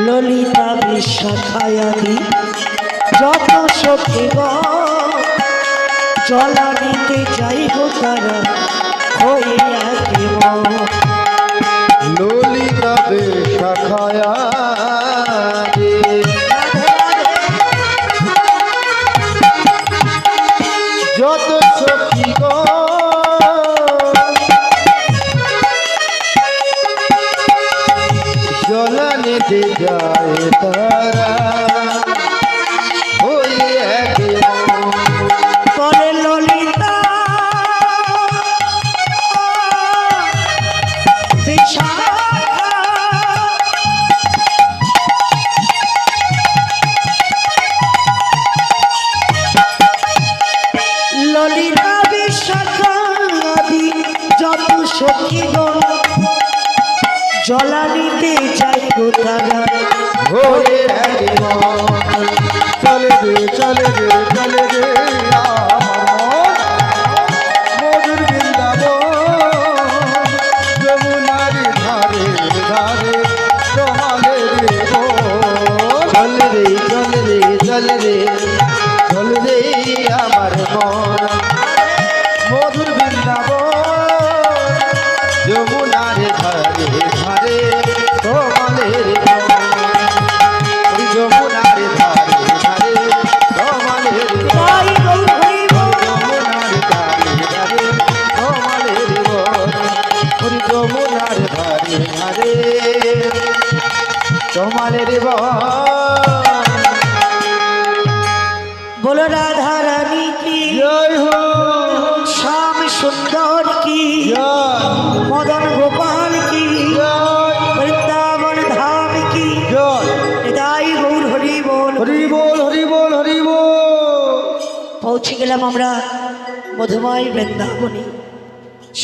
ললিতা বিশাখায়াদি যত সখীগণ জলা নিতে যাইব তারা হইয়া দেব। ললিতা বিশাখায়াদি যত সখীগণ জলা নিতে যায় তারা হইয়া দেব। বলে ললিতা বিশাখা ললিতা বিশাখাদি যত সখীগণ জলা নিতে যাইব তারা হয়ে দেব। চলে রে চলে রে চলে রে আমার মধুর বৃন্দাবন যমুনার ধারে ধারে তোমালে রে চলে রে চলে রে চলে রে চলে রে আমার মন মধুর বৃন্দাবন যমুনার ধারে ধারে তোমালে রে যমুনার ধারে ধারে তোমালে রে যমুনার ধারে ধারে তোমালে রে যমুনার ধারে ধারে তোমালে রে बोलो राधा रानी की জয় হো श्याम सुंदर की জয় मदन गोपाल की জয় वृंदावन धाम की জয় निताई गौर हरि बोल। হরি বল হরি বল হরি বল। পৌঁছে গেলাম আমরা মধুময় বৃন্দাবনে।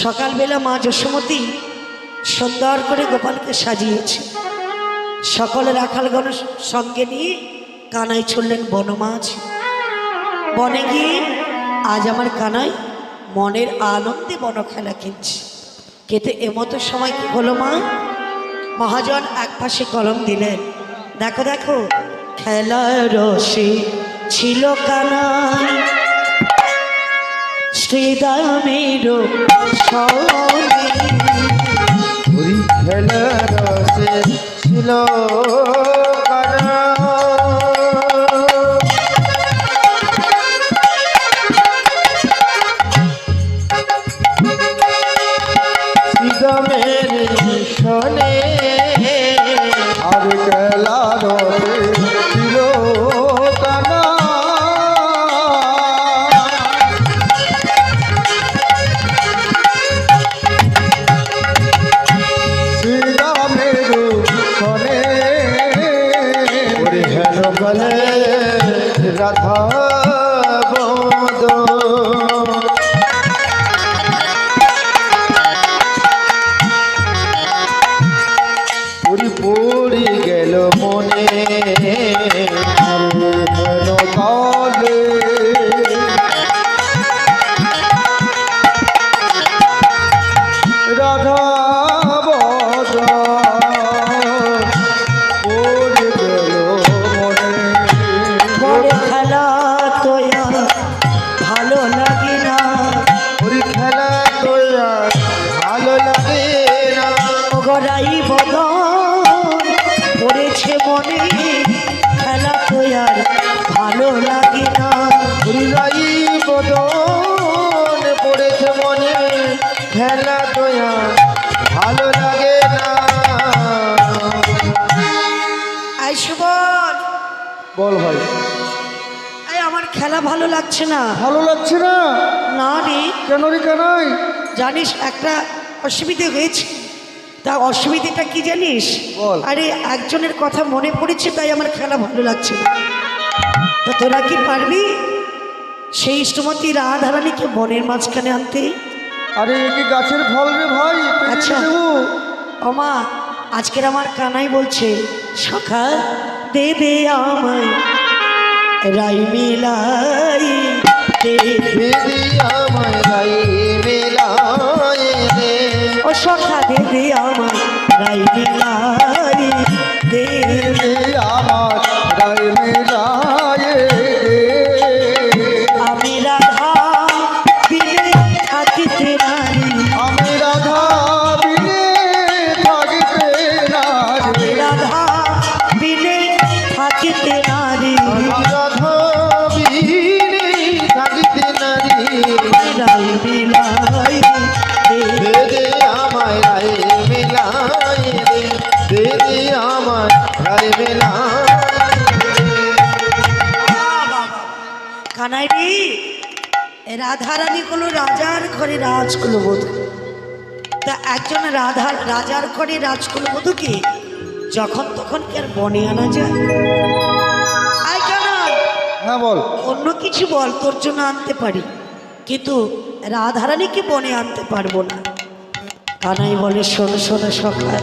সকালবেলা মা যশোমতী সুন্দর করে গোপালকে সাজিয়েছে। সকল রাখালগণ সঙ্গে নিয়ে কানাই চললেন বনমাঝ। বনে গিয়ে আজ আমার কানাই মনের আনন্দে বন খেলা খেলছে। কিন্তু এমতো সময় কি হলো মা? মহাজন এক পাশে কলম দিলেন, দেখো দেখো খেলার রসে ছিল কানাই শ্রীদামের সনে। হরি খেলার রসে ছিল কানা শ্রীদামের সনে আর খেলার রসে ছিল কানা শ্রীরামের সনে ওরে হেন বলে রাধা বদ পুরি পুরি গেল মনে হেন কালে রাধা বদ পুরি গেল মনে বড় খেলা তো আর ভালো লাগে না, পুরি খেলা তো আর ভালো লাগে না গড়াই বদন পড়েছে মনে, খেলা তো আর ভালো লাগে না। হরিরাই বদন পড়েছে মনে খেলা তো আর ভালো লাগে না। আই সুবল, বল ভাই। এই আমার খেলা ভালো লাগছে না। ভালো লাগছে না? না রে, কেন রে কানাই? জানিস একটা অসুবিধে হয়েছে। তা অসুবিধাটা কি জানিস? বল। আরে একজনের কথা মনে পড়েছে, তাই আমার খেলা ভালো লাগছে না। তো তোরা কি পারবি সেই শ্রীমতী রাধারানীকে বনের মাঝখানে আনতে? আরে এ কি গাছের ফল রে ভাই, পেড়ে আচ্ছা। দেবো। ওমা, আজকের আমার কানাই বলছে সখা দেবে আমায় রাই মিলাই দে। বেদি আমায় রাই মেলায় দে। ও সখা দেবে আমায় রাই মিলাই দে। দে আমার রাই মেলায় দে। আমি রাধা বিনে থাকিতে নারী। আমি রাধা বিনে থাকিতে না আমি রে। রাধা বিনে থাকিতে নারী। আমি রাধা বিনে থাকিতে না রে। রাই মিলাই দে। বেদে আমায় রাই মেলায় দে। বেদে আমায় রাই মেলায় দে। কানাই রে, রাধারানী হলো রাজার ঘরে রাজকুলবধূ। তা একজন রাজার ঘরে রাজকুলবধূকে যখন তখন কি আর বনে আনা যায়? আয় কানাই, হ্যাঁ বল। অন্য কিছু বল, তোর জন্য আনতে পারি, কিন্তু রাধারানীকে বনে আনতে পারবো না। কানাই বলে শোনো শোনো সখা,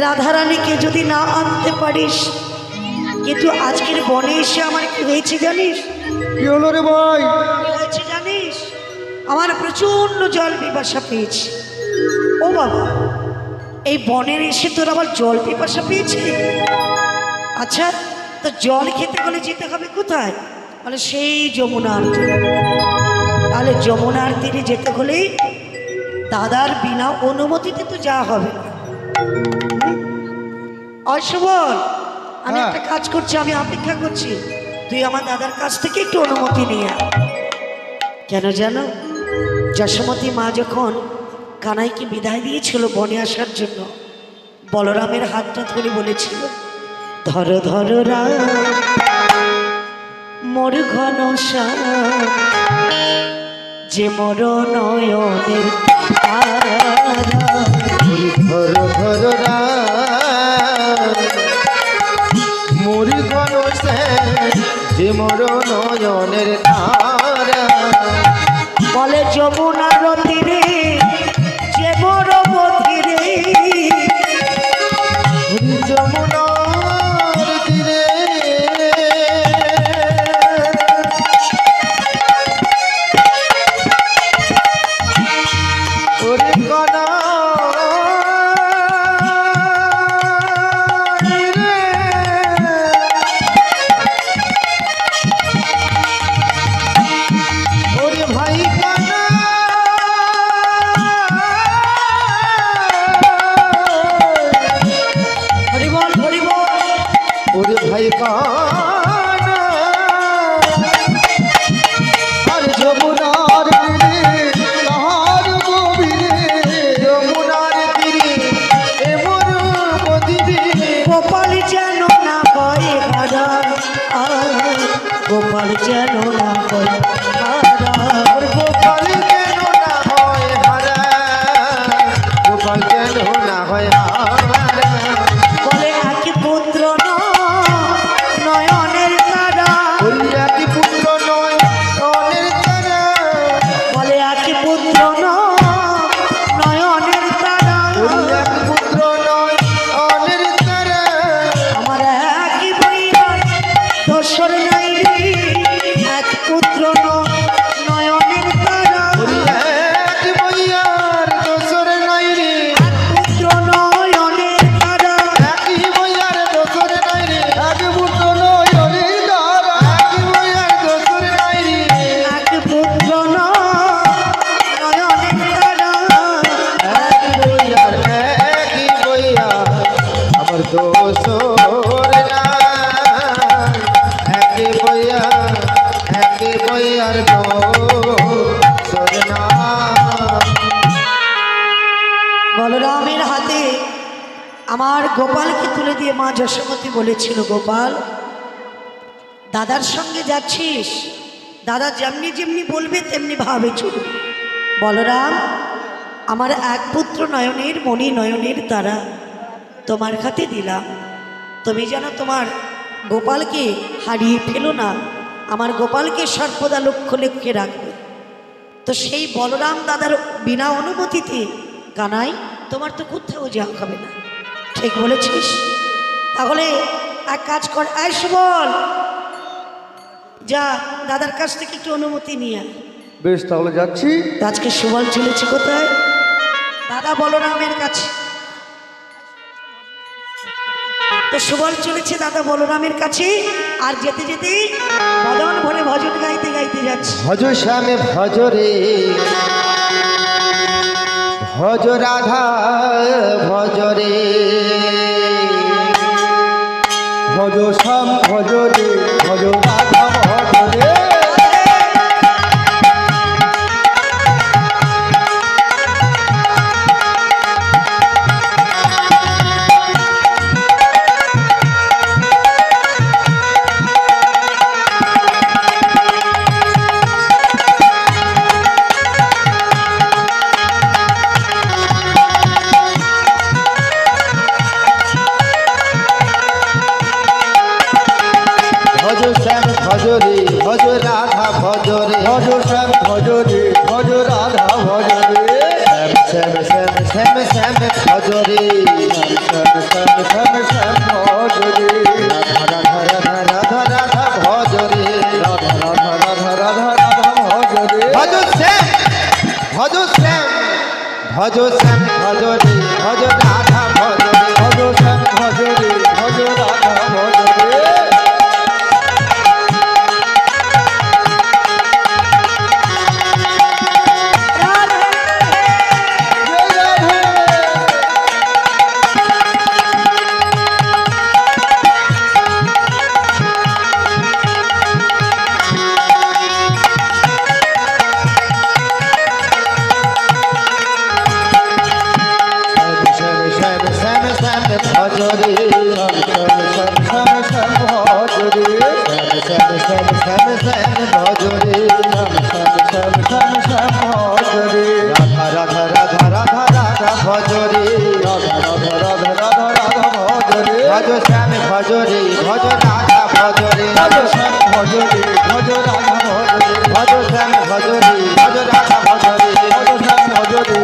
রাধারানীকে যদি না আনতে পারিস, কিন্তু আজকের বনে এসে আমার কি হয়েছে জানিস? কি হলো রে ভাই? কি হয়েছে জানিস? আমার প্রচন্ড জল পিপাসা পেয়েছে। ও বাবা, এই বনের এসে তোর আবার জল পিপাসা পেয়েছে? আচ্ছা, তো জল খেতে গেলে যেতে হবে কোথায়? মানে সেই যমুনার তীরে। তাহলে যমুনার তীরে যেতে হলেই দাদার বিনা অনুমতিতে তো যাওয়া হবে না। অশুভল, আমি হ্যাঁ। একটা কাজ করছি, আমি অপেক্ষা করছি, তুই আমার দাদার কাছ থেকে একটু অনুমতি নিয়ে আয়। কেন জানো? যশোমতী মা যখন কানাইকে বিদায় দিয়েছিল বনে আসার জন্য, বলরামের হাতটা ধরে বলেছিল, ধরো ধরো রাম মোর ঘন শ্যাম, যে মোর নয়নের তারা। ধর ধর মুড়ি ঘন যে মোর নয়নের তারা। বলে যমুনার তীরে যে মোর বধিরে, যমুনার তীরে ওরে কনা রে। ওরে ভাই কানা হরি বল হরি বল। ওরে ভাই কানা আর যমুনার তীরে তাহার গভীরে। যমুনার তীরে এমন বদিরে। গোপাল যেন না হয় হারা, গোপাল যেন না হয় হারা। আর গোপাল যেন না হয় হারা। গোপাল যেন না হয় হারা। বলে এক পুত্র নয়নের তারা, ওই একই পুত্র নয় অনের তারা। বলে এক পুত্র নয়নের তারা। ওই এক পুত্র নয় অনের তারা। আমার একই বইয়ার দোসর নাই রে, এক পুত্র নয়নের তারা। ওই এক বইয়ার দোসর নাই রে। এক পুত্র নয়নের তারা। একই বইয়ার দোসর নাই রে। এক পুত্র নয় অনের তারা। একই বইয়ার দোসর নাই রে। এক পুত্র নয়নের তারা। একই বইয়ার একই বইয়ার আমার দোসর নাই। একই বইয়ার দোসর নাই। বলরামের হাতে আমার গোপালকে তুলে দিয়ে মা যশোমতী বলেছিল, গোপাল দাদার সঙ্গে যাচ্ছিস, দাদা যেমনি যেমনি বলবে তেমনি ভাবে চলবে। বলরাম, আমার এক পুত্র নয়নের মণি নয়নের তারা তোমার হাতে দিলাম, তুমি যেন তোমার গোপালকে হারিয়ে ফেলো না, আমার গোপালকে সর্বদা লক্ষ্য লক্ষ্যে রাখবে। তো সেই বলরাম দাদার বিনা অনুমতিতে কানাই তোমার তো কোথাও যাওয়া হবে না। ঠিক বলেছিস? তাহলে এক কাজ কর, আয় সুবল, যা দাদার কাছ থেকে একটু অনুমতি নিয়ে আয়। বেশ, তাহলে যাচ্ছি। আজকে সুবল চলেছে কোথায়? দাদা বলরামের কাছে। তো সুবল চলেছে দাদা বলরামের কাছে, আর যেতে যেতে বদন ভরে ভজন গাইতে গাইতে যাচ্ছে। ভজ শ্যামে ভজ রে, ভজ রাধা ভজ রে, ভজ শ্যাম ভজ রে, ভজ রাধা ভজ রে। ভজ শ্যাম ভজ রে, ভজ রাধা ভজ রে, ভজ শ্যাম ভজ রে, ভজ রাধা ভজ রে। শ্যাম শ্যাম শ্যাম শ্যাম ভজ রে, শ্যাম শ্যাম শ্যাম শ্যাম ভজ রে। রাধা রাধা রাধা রাধা ভজ রে, রাধা রাধা রাধা রাধা রাধা ভজ রে। ভজ শ্যাম ভজ শ্যাম ভজ শ্যাম ভজ রে, ভজ রাধা ভজ রে, ভজ শ্যাম ভজ রে, ভজ রাধা ভজ রে। ভজরে ভজ রাধা ভজরে, ভজ শ্যাম ভজরে ভজ রাধা ভজরে, ভজ শ্যাম ভজরে ভজ রাধা ভজরে, ভজ শ্যাম ভজরে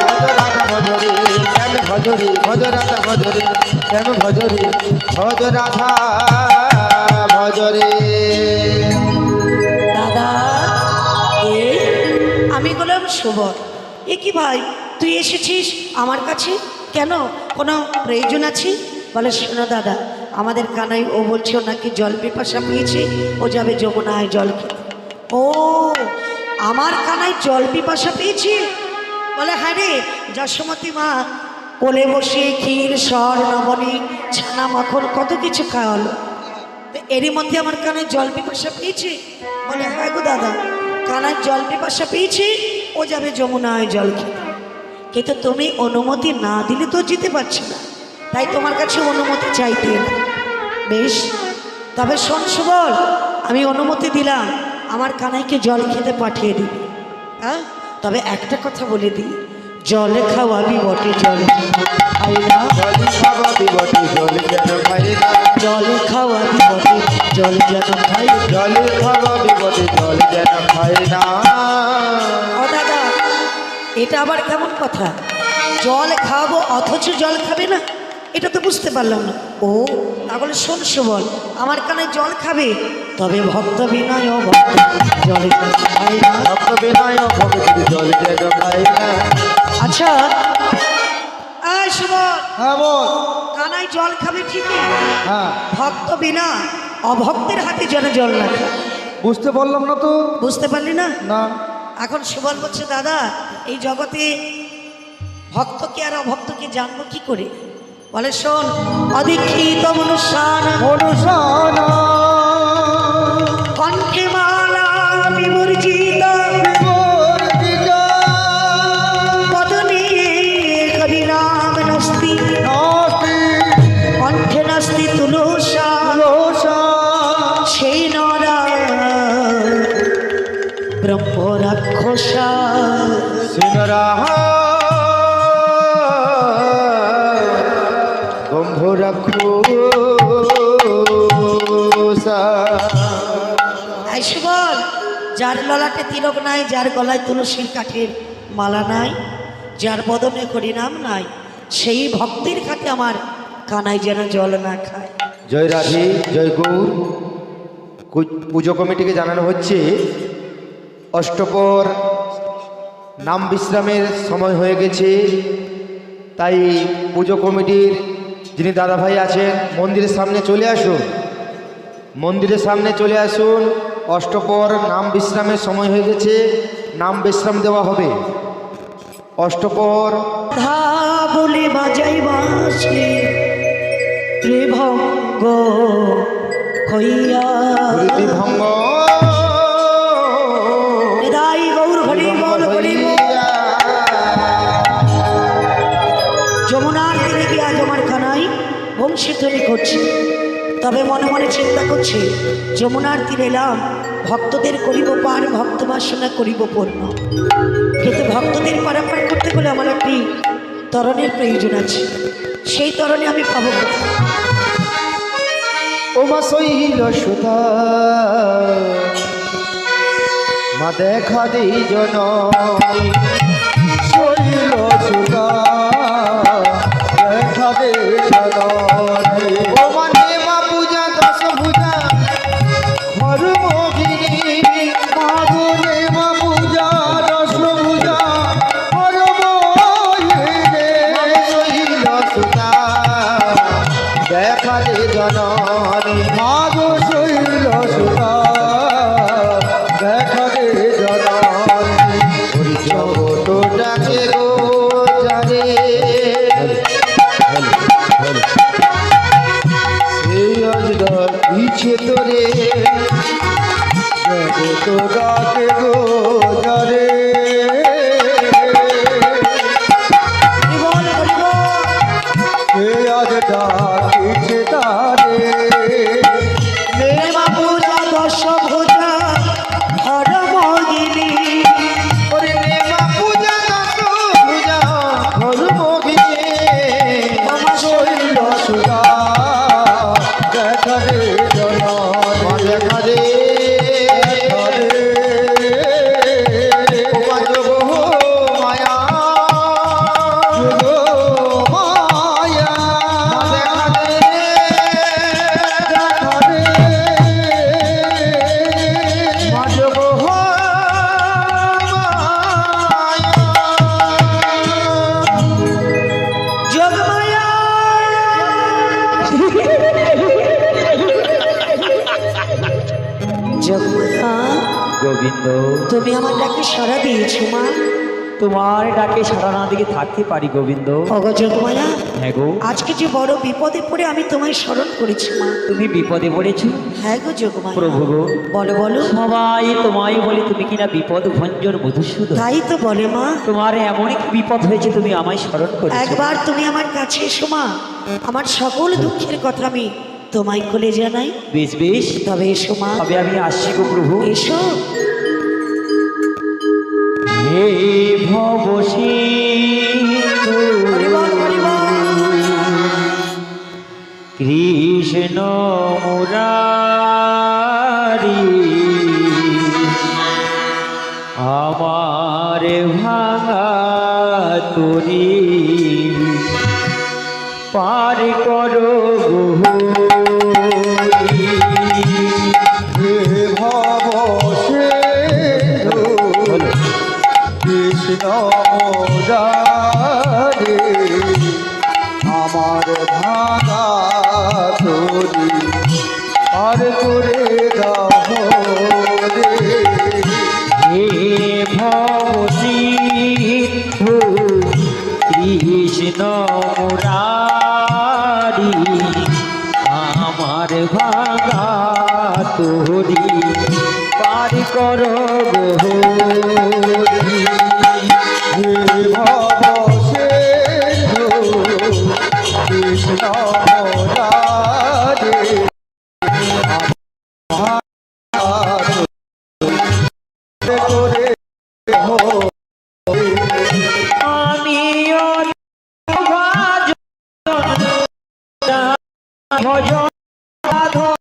ভজ রাধা ভজরে, শ্যাম ভজরে ভজ রাধা ভজরে, শ্যাম ভজরে ভজ রাধা ভজরে। দাদা, আমি বললাম সুবল, এ কি ভাই, তুই এসেছিস আমার কাছে কেন? কোনো প্রয়োজন আছে? বলে, শোনো দাদা, আমাদের কানাই ও বলছে ও নাকি জল পিপাসা পেয়েছে, ও যাবে যমুনায় জল খেতে। ও, আমার কানাই জল পিপাসা পেয়েছে? বলে, হ্যাঁ রে, যশোমতী মা কোলে বসে ক্ষীর সর নবনী ছানা মাখন কত কিছু খাওয়ালো, তো এরই মধ্যে আমার কানাই জল পিপাসা পেয়েছে? বলে, হ্যাঁ গো দাদা, কানাই জল পিপাসা পেয়েছে, ও যাবে যমুনায় জল খেতে। কিন্তু তুমি অনুমতি না দিলে তো যেতে পারছি না, তাই তোমার কাছে অনুমতি চাইতে এলাম। বেশ, তবে শোন সুবল, আমি অনুমতি দিলাম, আমার কানাইকে জল খেতে পাঠিয়ে দিবি। হ্যাঁ, তবে একটা কথা বলে দিই, জল খাওয়াবি বটে, জল খাই না, জল খাওয়াবি বটে, জল যেন খাই না, জল খাওয়াবি বটে, জল যেন খাই, জল খাওয়াবি বটে, জল যেন খাই না। ও দাদা, এটা আবার কেমন কথা? জল খাওয়াবো অথচ জল খাবে না, এটা তো বুঝতে পারলাম না। ও, তাহলে শোন সুবল, আমার কানে জল খাবে, তবে ভক্ত বিনয় ভক্ত জল খাই না, ভক্ত বিনয় ভক্তি জল যেন খাই না। আচ্ছা, আয় সুবল, হ্যাঁ বল। কানাই জল খাবে ঠিকই, হ্যাঁ, ভক্ত বিনা অভক্তের হাতে যেন জল না খায়। বুঝতে পারলাম না তো। বুঝতে পারলি না? না। এখন সুবল বলছে, দাদা, এই জগতে ভক্তকে আর অভক্তকে জানবো কি করে? বলে, শোন, অদীক্ষিত মনুষ্যান মনুষ্যানা কণ্ঠে মালা বিবর্জিত বিবর্জিত বদনে কবিরা রাক্ষসা সিনরাহা গম্ভ রাক্ষসা। আইসে বল, যার ললাটে তিলক নাই, যার গলায় তুলসীর কাঠের মালা নাই, যার বদনে হরিনাম নাই, সেই ভক্তের কাছে আমার কানাই যেন জল না খায়। জয় রাধে, জয় গৌর। পুজো কমিটিকে জানানো হচ্ছে অষ্টপর নাম বিশ্রামের সময় হয়ে গেছে, তাই পুজো কমিটির যিনি দাদাভাই আছেন মন্দিরের সামনে চলে আসুন, মন্দিরের সামনে চলে আসুন। অষ্টপর নাম বিশ্রামের সময় হয়ে গেছে, নাম বিশ্রাম দেওয়া হবে। অষ্টপর ধা বলে বাজাই বাঁশি ত্রিভঙ্গ হইয়া ভঙ্গ নিদাই গৌর হরি বল হরি বল। যমুনার তীরে গিয়ে আজ আমার কানাই বংশীধ্বনি করছে, তবে মনে মনে চিন্তা করছে যমুনার তীরে এলাম, ভক্তদের করিব পার, ভক্ত বাসনা করিব পূর্ণ। কিন্তু ভক্তদের পারাপার করতে গেলে আমার একটি তরণের প্রয়োজন আছে, সেই তরণে আমি পাবো কোথায়? ও মা শৈল সুতা মা দেখা দেই জননী, শৈল সুতা দেখা দেই জননী। ও মানে মা পূজা দশ ভুজা হরমোহিনী, মাগুনে মা পূজা দশ ভুজা হরমোহিনী। শৈল সুতা দেখা দে জননী, মাগো শৈল সুতা দেখা দে জননী। হরি জগত ডাকে গো জানে, সেই অজগর পিছে তোরে জগত ডাকে গো জানে। আজ ডাকিছে তারে মা পূজা দশ ভুজা হরমোহিনী, ওরে মা পূজা দশ ভুজা হরমোহিনী। মামা শৈল সুতা দেখা রে জননী, দেখা রে মায়া মায়া যোগমায়া যোগমায়া, গোবিন্দ, তুমি আমার ডাকে সাড়া দিয়েছো মা। তোমার ডাকে সারা না দিকে থাকতে পারি গোবিন্দ। অগো যোগমায়া, হ্যাঁ গো, আজকে যে বড় বিপদে পড়ে আমি তোমায় স্মরণ করেছি মা। তুমি বিপদে পড়েছো হ্যাঁ গো যোগমায়া, প্রভু গো। বলো বলো। সবাই তোমায় বলে তুমি কিনা বিপদ ভঞ্জন মধুসূদন। তাই তো বলে মা। তোমার এমন এক বিপদ হয়েছে, তুমি আমায় স্মরণ করেছো। একবার তুমি আমার কাছে এসো মা, আমার সকল দুঃখের কথা আমি তোমায় কোলে জানাই। বেশ বেশ, তবে এসো মা, তবে আমি আসছি গো প্রভু। এসো। হে ভবসিন্ধু হরি বল, হরি বল। কৃষ্ণ মুরারি, আমার ভাঙা তরি পার করো গৌরী। হে ভব সিন্ধু কৃষ্ণ মুরারি, আমার ভাঙা তরি পার করে দাও রে। হে ভবসিন্ধু কৃষ্ণ মুরারি, আমার ভাঙা তরি পার করো গৌরী। হে ভব সিন্ধু কৃষ্ণ মুরারি, আমার ভাঙা তরি করে ভজন সাধন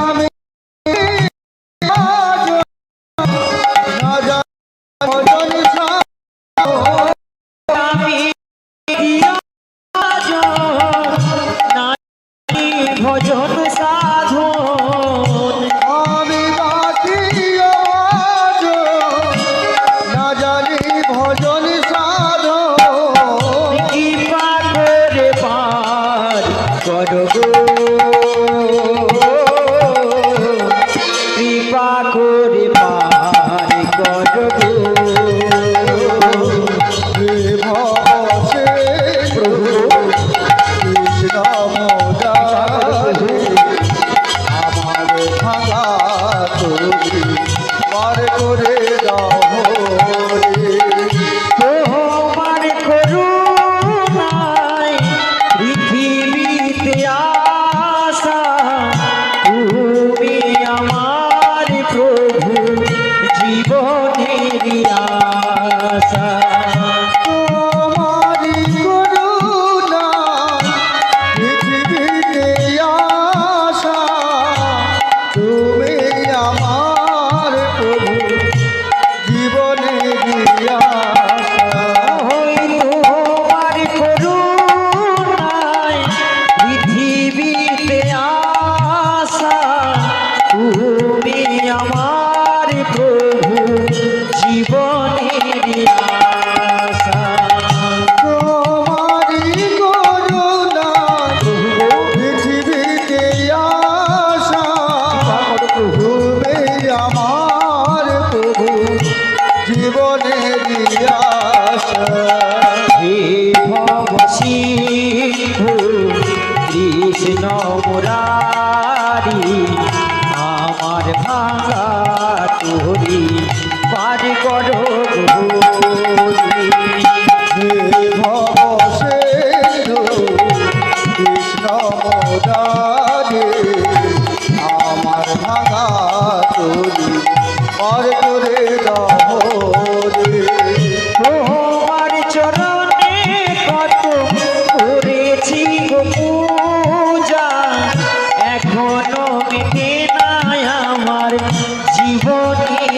আমি আজ না জানি ভজন সাধন আমি আজ নাহি ভজন সাধন আমি বাকি আজ না জানি ভজন সাধন কৃপা করে পার করো গো কৃপা করে পার করো গো হে ভবসে প্রভু কৃষ্ণ মোদারে আমার ভাঙা তুমি পার করে দাও রে তোমার করুণায় পৃথিবীতে আসা তুমি আমার প্রভু জীবনের আশা তোমারি করুণা পৃথিবীতে আসা তুমি আমার প্রভু জীবনের আশা ওই তোমার করুণায় পৃথিবীতে আসা তুমি আমার প্রভু জীবনের আশা তোমারি করুণা পৃথিবীতে আসা তুমি আমার প্রভু জীবনের আশা হে ভব সিন্ধু কৃষ্ণ মুরারি আমার ভাঙা তোরি পার করো গৌরী। হে ভবসেন্দু কৃষ্ণ মোদারে আমার ভাঙা তোরি পার করে দাও রে তোমার চরণে কত করেছি গো পূজা এখনো মেটে নাই আমার জীবনের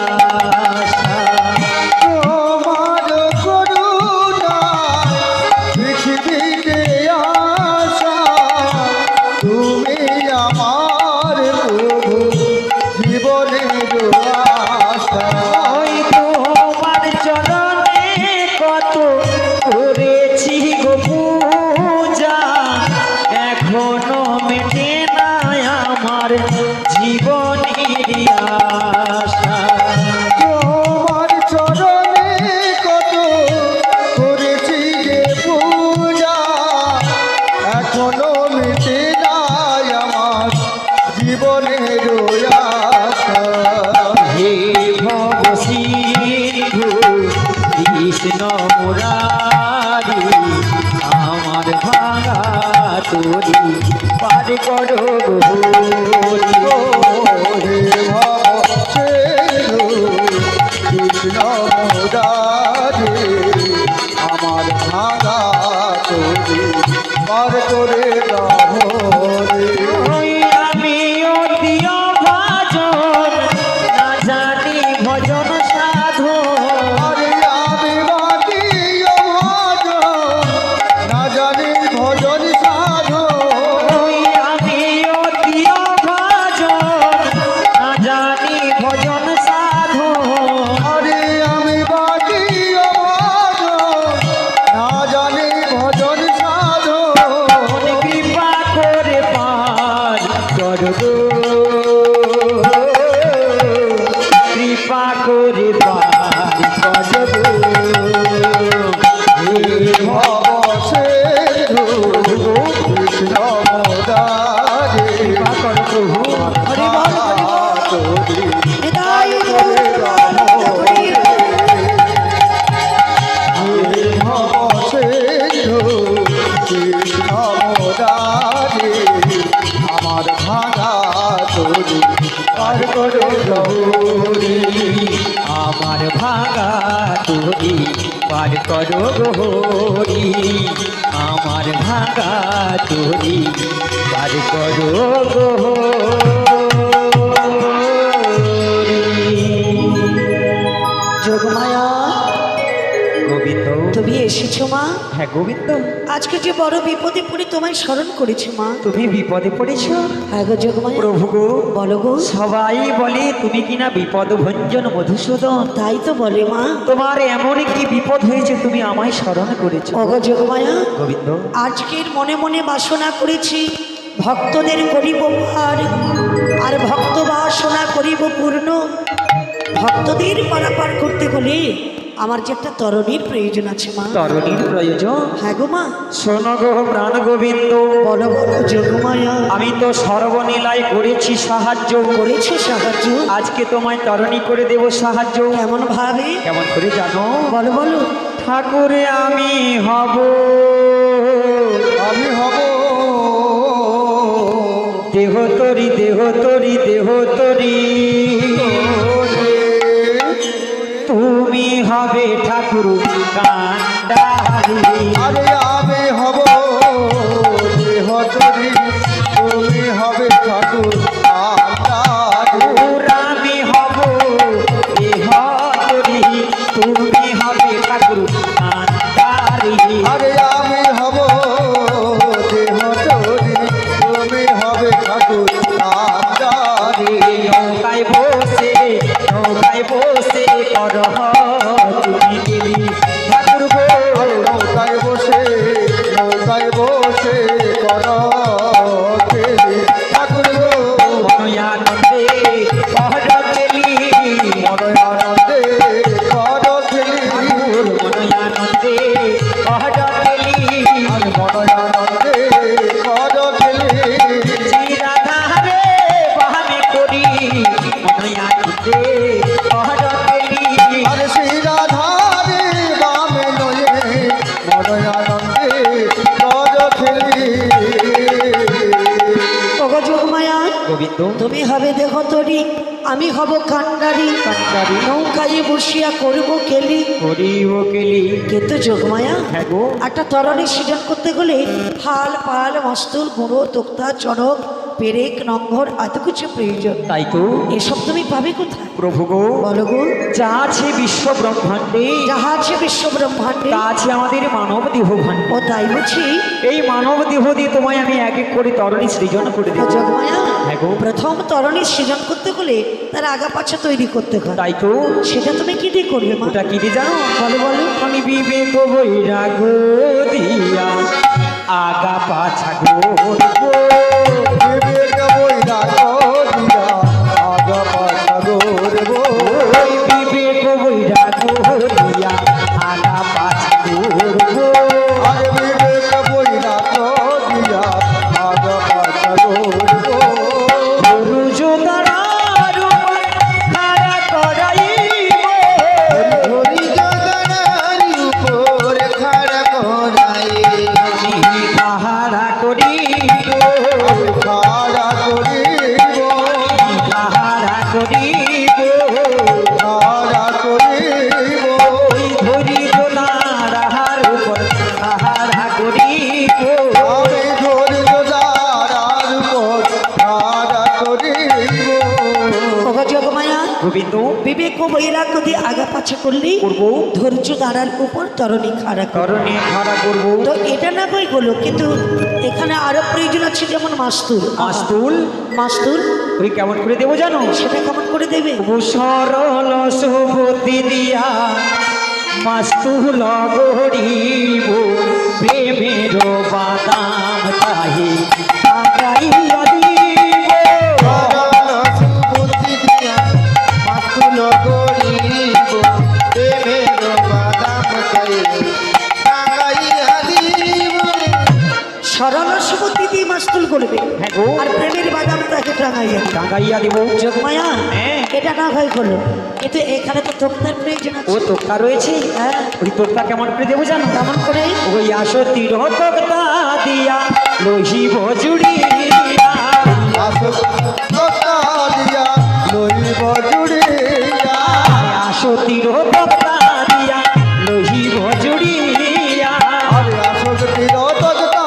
আশা তোমার করুণা পৃথিবীতে আসা তুমি আমার প্রভু জীবনের আশা ওই তোমার চরণে কত করেছি গো পূজা এখনো মেটে নাই আমার জীবনের আশা তোমার চরণে কত করেছি যে পূজা এখনো মিটে নাই আমার জীবনের আশা হে ভব সিন্ধু কৃষ্ণ মুরারি আমার ভাঙা তোরি পার করো গৌরী। হে ভবসেন্দু কৃষ্ণ মোদারে আমার ভাঙা তোরে পার করে দাও রে ওই আমি অতীয় ভাজন না জানি ভজন সাধন আরে আমি বাকি ভজন না জানি ভজন সাধন ওই আমি অতীয় ভাজন না জানি ভজন সাধন আরে আমি বাকি ভজন না জানি ভজন সাধন কৃপা করে পার করো গো কৃপা করে পার করো গো হে ভবসেন্দু কৃষ্ণ মোদারে কৃপা করো প্রভু হরি বল, হরি বল। তোরে হৃদয় করে দাও রে। ভবসেন্দু কৃষ্ণ মোদারে আমার ভাঙা তোরে পার করে গৌরী আমার ভাঙা তোরি পার করো গৌরী আমার ভাঙা চুরি বার করো গো যোগমায়া, গোবিন্দ। তুমি এসেছো মা? হ্যাঁ গোবিন্দ, আজকে যে বড় বিপদে পড়ে তোমায় স্মরণ করেছি মা। তুমি বিপদে পড়েছো? হ্যাঁ গো যোগমায়া। প্রভু গো, বলো গো। সবাই বলে তুমি কিনা বিপদ ভঞ্জন মধুসূদন। তাই তো বলে মা। তোমার এমন কি বিপদ হয়েছে তুমি আমায় স্মরণ করেছো? ওগো যোগমায়া, গোবিন্দ, আজকের মনে মনে বাসনা করেছি ভক্তদের করিব পার, আর ভক্ত বাসনা করিব পূর্ণ। ভক্তদের পারাপার করতে হলে আমার যে একটা তরণীর প্রয়োজন আছে মা। তরণীর প্রয়োজন? হ্যাঁ গো মা। শোনো গো প্রাণ গোবিন্দ, বলো বলো যোগমায়া। আমি তো সর্বনীলায় করেছি সাহায্য। করেছে সাহায্য? আজকে তোমায় তরণী করে দেব সাহায্য। কেমন ভাবে? কেমন করে জানো? বলো বলো। ঠাকুরে আমি হব, আমি হব দেহ তরি দেহ তরি দেহ তরি, তুমি হবে ঠাকুর কান্ডারি। আরে আমি হব দেহ তরি, তুমি হবে ঠাকুর কান্ডারি। আমি হব দেহ তরি, তুমি হবে ঠাকুর কান্ডারি। আরে আমি হব দেহ তরি, তুমি হবে ঠাকুর কান্ডারি। নৌকায় বসে কর তুমি গেলি ঠাকুর গো। নৌকায় বসে কর খেলি ঠাকুর গো। মনয়ানন্দে কর গেলি, মনয়ানন্দে কর খেলি, মনয়ানন্দে কর গেলি, আর মনয়ানন্দে কর খেলি। শ্রীরাধারে বাহানে করি মনয়ানন্দে কর গেলি। আর শ্রী রাধারে বামে নয়ে মনয়ানন্দে কর খেলি। ওগো যোগমায়া, গোবিন্দ, তুমি হবে দেহ তরি, আমি হব কান্ডারি। কান্ডারি। নৌকায় বসিয়া করব কেলি। করি ও কেলি। কিন্তু যোগমায়া, হ্যাঁ গো, একটা তরণী সৃজন করতে গেলে ফাল পাল মস্তুল গুঁড়ো তোক্তা চড়ক পেরেক নম্বর এত কিছু প্রয়োজন। তাই তো এসব তুমি পাবে কোথায়? প্রভু গো, বলো গো। যা আছে বিশ্ব ব্রহ্মাণ্ডে, যাহা আছে বিশ্ব ব্রহ্মাণ্ডে, তা আছে আমাদের মানব দেহ ভাণ্ডে। ও তাই বুঝি। এই মানব দেহ দিয়ে তোমায় আমি এক এক করে তরণী সৃজন করে দেব। যোগমায়া, হ্যাঁ গো। প্রথম তরণী সৃজন করতে হলে তার আগা পাছা তৈরি করতে হয়। তাই তো সেটা তুমি কি দিয়ে করবে মা? ওটা কি দিয়ে জানো? বলো বলো। আমি বিবেক বৈরাগ দিয়া আগা পাছা গড়বো। বিবেক বৈরাগ দিয়া আগা পাছা গড়ব। ওই বিবেক বৈরাগ দিয়া আগা পাছা গড়বো। আর বিবেক বৈরাগ দিয়া আগা পাছা গড়ব। গুরু জোদারার উপর খাড়া করাইব। হরি জগন্নাথ উপর খাড়া করাই। আমি খাড়া করিব, খাড়া করিব, খাড়া করিব। খাড়া করিব। ওই ধরি জোদারার উপর খাড়া করিব। আমি ধৈর্য দ্বারার উপর খাড়া করিব। ওগো যোগমায়া, গোবিন্দ, বিবেক ও বৈরাগ্য দিয়ে আগা পাছা করলেই করব। ধৈর্য দ্বারার উপর তরণী খাড়া করো। করণে খাড়া করব। তো এটা না বই হলো, কিন্তু এখানে আরো প্রয়োজন আছে, যেমন মাস্তুল। মাস্তুল, মাস্তুল ওই কেমন করে দেবো জানো? সেটা কেমন করে দেবে? সরল সুবুদ্ধি দিয়া মাস্তুল গড়িব। প্রেমের বাদাম তাহি আগাইয়া দিব। বুদ্ধি দিয়া মাতুল করিব। প্রেমের বাদাম খাই টাঙাইয়া দিব। সরল সুবুদ্ধি দিয়ে মাস্তুল করবে, হ্যাঁ গো, আর প্রেমের বাদাম তাকে টাঙাইয়া দিবে। টাঙ্গাইয়া দিব। যোগমায়া, হ্যাঁ। এটা না হয় হলো, কিন্তু এখানে তো তোক্তার প্রয়োজন ও আছে। তোক্তা রয়েছে, হ্যাঁ, ওই তোক্তা কেমন করে দেবো জানো? কেমন করে? ওই আসো তীর তোক্তা দিয়া লহিব জুড়িয়া। কথা দিয়া লইব জুড়িয়া। আসো তীর তোক্তা দিয়া লহিব জুড়িয়া। আরে আসক্তি রতকতা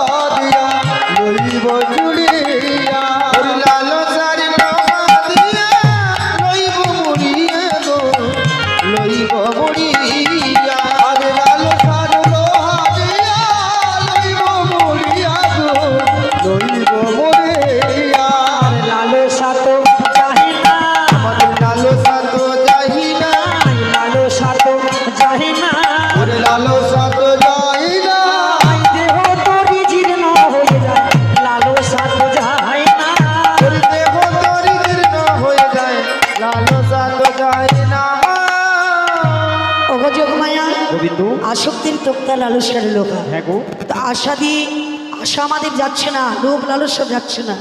তোক্তা লালসার লোকা। হ্যাঁ গো তো আশা আমাদের যাচ্ছে না, লোভ লালসা যাচ্ছে না।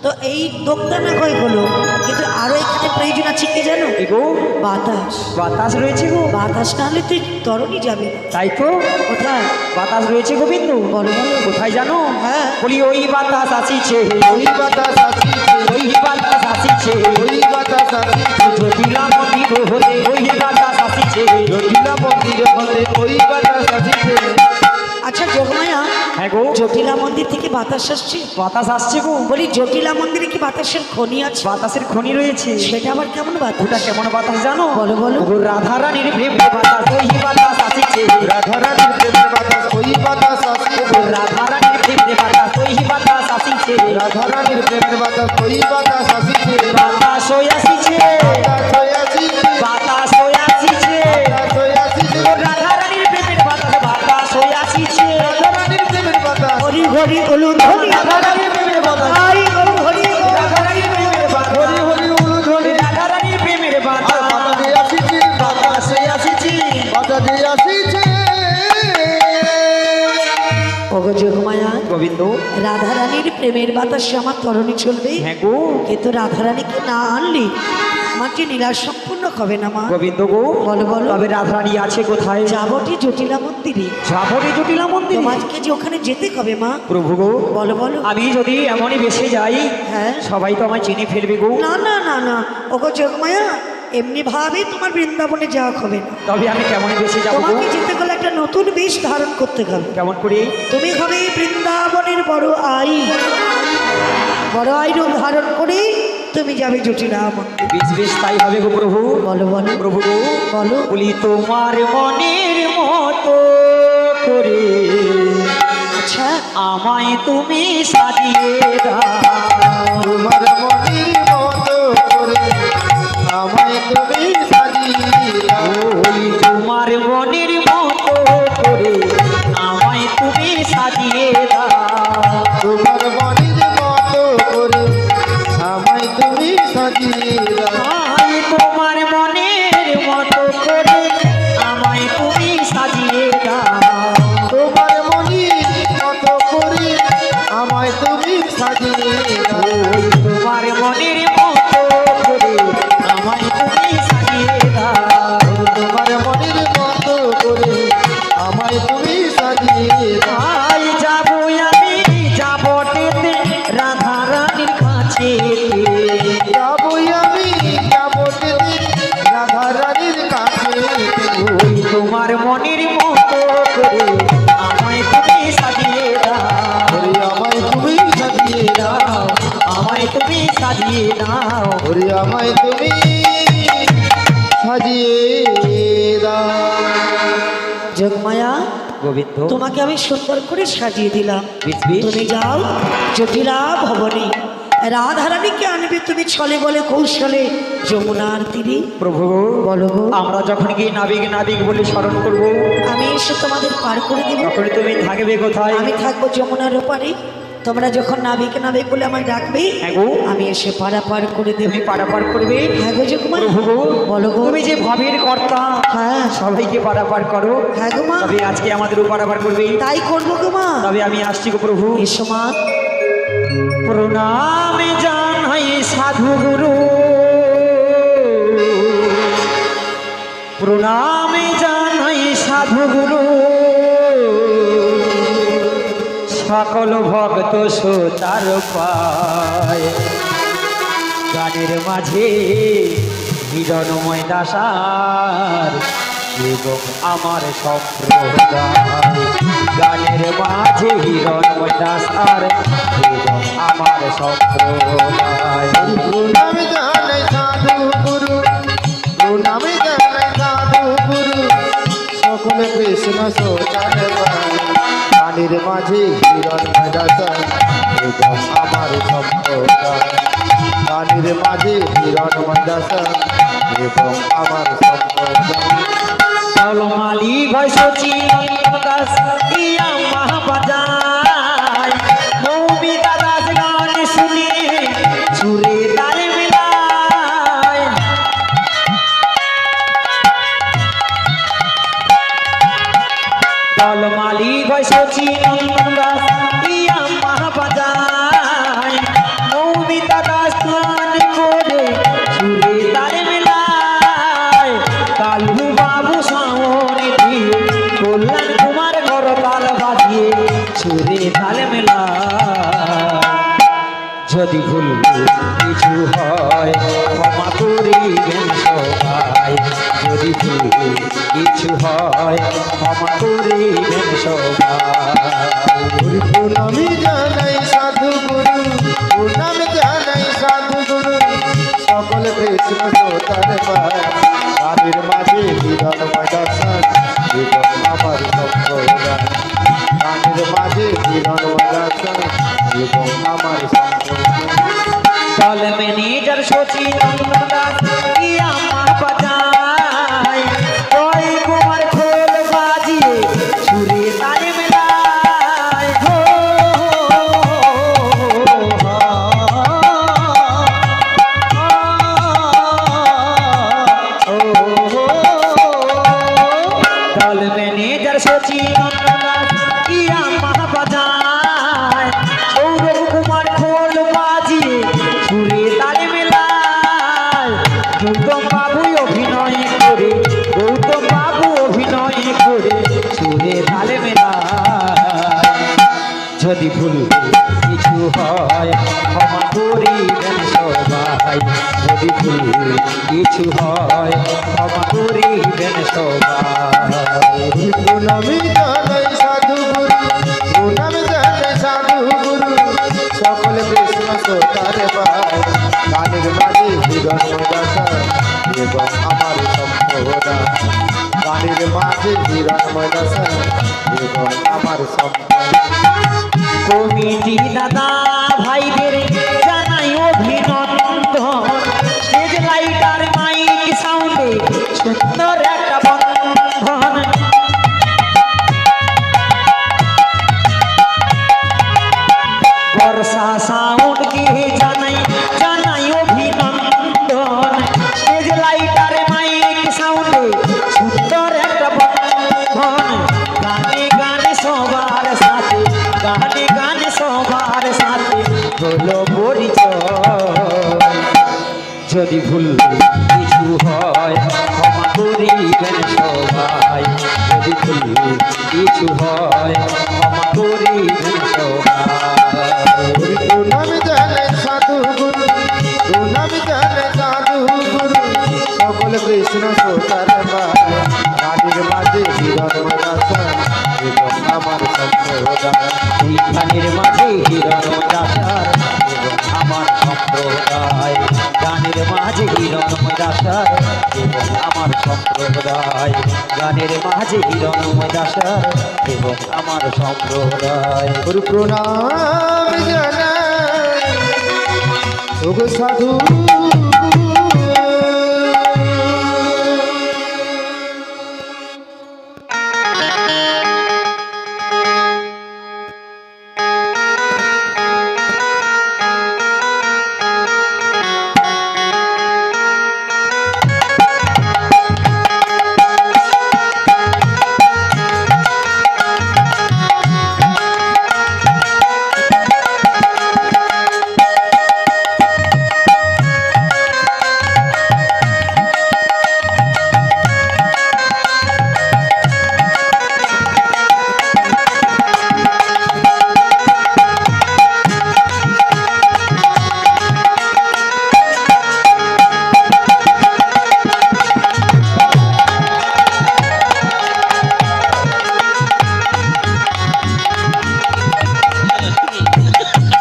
তো এই দোক্তা না হয় হলো, কিন্তু আরো এখানে প্রয়োজন আছে কি জানো? এ গো বাতাস। বাতাস রয়েছে গো। বাতাস না হলে তুই তরণী যাবে না। তাই তো কোথায়? বাতাস রয়েছে গোবিন্দ। বলো বলো। কোথায় জানো? হ্যাঁ। বলি ওই বাতাস আসিছে, ওই বাতাস আসিছে, ওই বাতাস আসিছে, ওই বাতাস আসিছে, জটিলা মন্দির হতে ওই বাতাস আসিছে। জটিলা মন্দির হতে ওই বাতাস আসিছে। আচ্ছা যোগমায়া, হ্যাঁ গো জটিলা মন্দির থেকে বাতাস আসছে? বাতাস আসছে গো। বলি জটিলা মন্দিরে কি বাতাসের খনি আছে? বাতাসের খনি রয়েছে। সেটা আবার কেমন ওটা বাতাস? কেমন বাতাস জানো? বলো বলো। গো রাধা রানীর প্রেমের বাতাস ওই বাতাস আসিছে। রাধারানীর প্রেমের বাতাস ওই বাতাস আসিছে। গো রাধা রানীর প্রেমের বাতাস ওই বাতাস আসিছে। রাধারানীর প্রেমের বাতাস ওই বাতাস আসিছে। বাতাস হয়ে আসিছে, বাতাস হয়ে আসিছে, বাতাস হয়ে আসিছে। বাতাস হয়ে আসিছে। গো রাধা রানীর প্রেমের বাতাস বাতাস হয়ে আসিছে। রাধারানীর প্রেমের বাতাস, হরি হরি উলুধ্বনি, রাধা রানীর প্রেমের বাতাস, আই গো হরি গো। রাধা রানীর প্রেমের বাতাস, হরি হরি উলুধ্বনি, রাধা রানীর প্রেমের বাতাস বাতাস হয়ে আসিছে, বাতাস হয়ে আসিছে। বাতাস হয়ে আসিছে। ওগো যোগমায়া, গোবিন্দ রাধারানীর প্রেমের বাতাসে আমার তরণী চলবে, হ্যাঁ গো কিন্তু রাধারানীকে না আনলে আমার যে নীলা সম্পূর্ণ হবে না মা। গোবিন্দ গো বলো বলো। তবে রাধারানী আছে কোথায়? যাবটি জটিলা মন্দিরে, যাবরে জটিলা মন্দির। তোমাকে যে ওখানে যেতে হবে মা। প্রভু গো বলো বলো। আমি যদি এমনই বেশে যাই হ্যাঁ। সবাই তো আমায় চিনে ফেলবে গো। না না না না, ওগো যোগমায়া, এমনি ভাবে তোমার বৃন্দাবনে যাওয়া হবে না। তবে আমি কেমন বেশে যাবো গো? তোমাকে যেতে গেলে একটা নতুন বেশ ধারণ করতে হবে। কেমন করে? তুমি হবে বৃন্দাবনের বড় আই, বড় আই রূপ ধারণ করে তুমি যাবে জটিলা মন্দির। বেশ বেশ তাই হবে গো প্রভু। বলো বলো। প্রভু গো বলো। বলি তোমার মনের মতো করে আচ্ছা আমায় তুমি সাজিয়ে দাও। তোমার মনির মতো করে আমায় তুমি সাজিয়ে দাও। ওই তোমার মনের মতো করে আমায় তুমি সাজিয়ে দাও। তোমার মনির মতো করে আমায় তুমি সাজিয়ে দাও। আই তোমার মনের মতো করে আমায় তুমি সাজিয়ে দাও। তোমার মনির মতো করে আমায় তুমি সাজিয়ে দাও। ওই তোমার মনের মতো করে আমায় তুমি সাজিয়ে দাও। তোমার মনির মতো করে আমায় তুমি সাজিয়ে দাও। আই যাবো আমি যাবটেতে রাধা রানীর কাছে। যাবই আমি যাবো যেদিন রাধারানীর কাছে। ওই তোমার মনের মতো করে আমায় তুমি সাজিয়ে দাও। ওরে আমায় তুমি সাজিয়ে দাও। আমায় তুমি সাজিয়ে দাও। ওরে আমায় তুমি সাজিয়ে দাও। যোগমায়া, গোবিন্দ তোমাকে আমি সুন্দর করে সাজিয়ে দিলাম। বেশ বেশ। তুমি যাও জটিলা ভবনে, রাধারানীকে আনবে তুমি ছলে বলে কৌশলে যমুনার তীরে। প্রভু বলো গো। আমরা যখন গিয়ে নাবিক নাবিক বলে স্মরণ করব আমি এসে তোমাদের পার করে দেব। তখন তুমি থাকবে কোথায়? আমি থাকবো যমুনার ওপারে। তোমরা যখন নাবিক নাবিক বলে আমায় ডাকবে, হ্যাঁ গো। আমি এসে পাড়া পার করে দেব। তুমি পারাপার করবে। হ্যাঁ গো যোগমা। প্রভু গো বলো গো। তুমি যে ভাবের কর্তা হ্যাঁ সবাইকে পারাপার করো। হ্যাঁ গো মা, তবে আজকে আমাদেরও পারাপার করবে। তাই করবো গো মা। তবে আমি আসছি গো প্রভু। এসো মা। প্রণাম জানাই সাধু গুরু, প্রণাম জানাই সাধু গুরু, সকল ভক্ত শ্রোতার পায় গানের মাঝে হিরণময় দাসার এবং আমার সম্প্রদায়। গানের মাঝে হিরণময় দাসার এবং আমার সম্প্রদায়। প্রণাম জানাই সাধু গুরু, প্রণাম জানাই সাধু গুরু, সকলে কৃষ্ণ সোতার গানের মাঝে হিরণ দাসার এবং আমার সম্প্রদায়। গানের মাঝে হিরণ দাসার এবং আমার সম্প্রদায়। মালি ভয় সচি দাস ইয়া মহাবাজায় মৌমিতা দাস গান শুনে সুরে তার মিলায়। তালে মেলা যদি ভুল কিছু হয় ক্ষমা করিবেন সবাই যদি ভুল কিছু হয় ক্ষমা করিবেন সবাই প্রণামী জানাই সাধু গুরু, প্রণামী জানাই সাধু গুরু, সকল কৃষ্ণ সোতার পায় গানের মাঝে হিরণময় দর্শন এবং আমার সম্প্রদায়। গানের মাঝে হিরণময় দর্শন এবং আমার সম্প্রদায়। দল ম্যানেজার সচিন দাস কি আমার বাজায় জয় কুমার খোল বাজিয়ে সুরে তালে মেলায় হো দল ম্যানেজার সচিন দাস কি আমার বাজায় সৌরভ কুমার খোল বাজিয়ে সুরে তালে মেলায় গৌতম বাবু অভিনয় করে গৌতম বাবু অভিনয় করে সুরে তালে মেলায় যদি ভুল কিছু হয় ক্ষমা করিবেন সবাই যদি ভুল কিছু হয় ক্ষমা করিবেন সবাই প্রণামী জানাই সাধু গুরু, প্রণামী জানাই সাধু গুরু, সকল কৃষ্ণ সোতার পায় গানের মাঝে হিরণময় দর্শন এবং আমার সম্প্রদায়। গানের মাঝে হিরণময় দর্শন এবং আমার সম্প্রদায়। কমিটি দাদা ভাইদের জানাই অভিনন্দন স্টেজ লাইটার মাইক সাউন্ডে সুন্দর একটা বন্ধন বর্ষা সাউন্ডকে জানাই জানাই অভিনন্দন স্টেজ লাইটার মাইক সাউন্ডে সুন্দর একটা বন্ধন গানে গানে সবার সাথে গানে গানে সবার সাথে হলো পরিচয় যদি ভুল কিছু হয় ক্ষমা করিবেন সবাই যদি ভুল কিছু হয় ক্ষমা করিবেন সবাই প্রণামী জানাই সাধু গুরু, প্রণামী জানাই সাধু গুরু, সকল কৃষ্ণ সোতার পায় গানের মাঝে হিরণময় দর্শন এবং আমার সম্প্রদায়। এই গানের মাঝে হিরণ দাসার এবং আমার সম্প্রদায় গানের মাঝে হিরণ দাসার এবং আমার সম্প্রদায় গানের মাঝে হিরণ দাসার এবং আমার সম্প্রদায় গুরু প্রণাম জানাই ওগো সাধু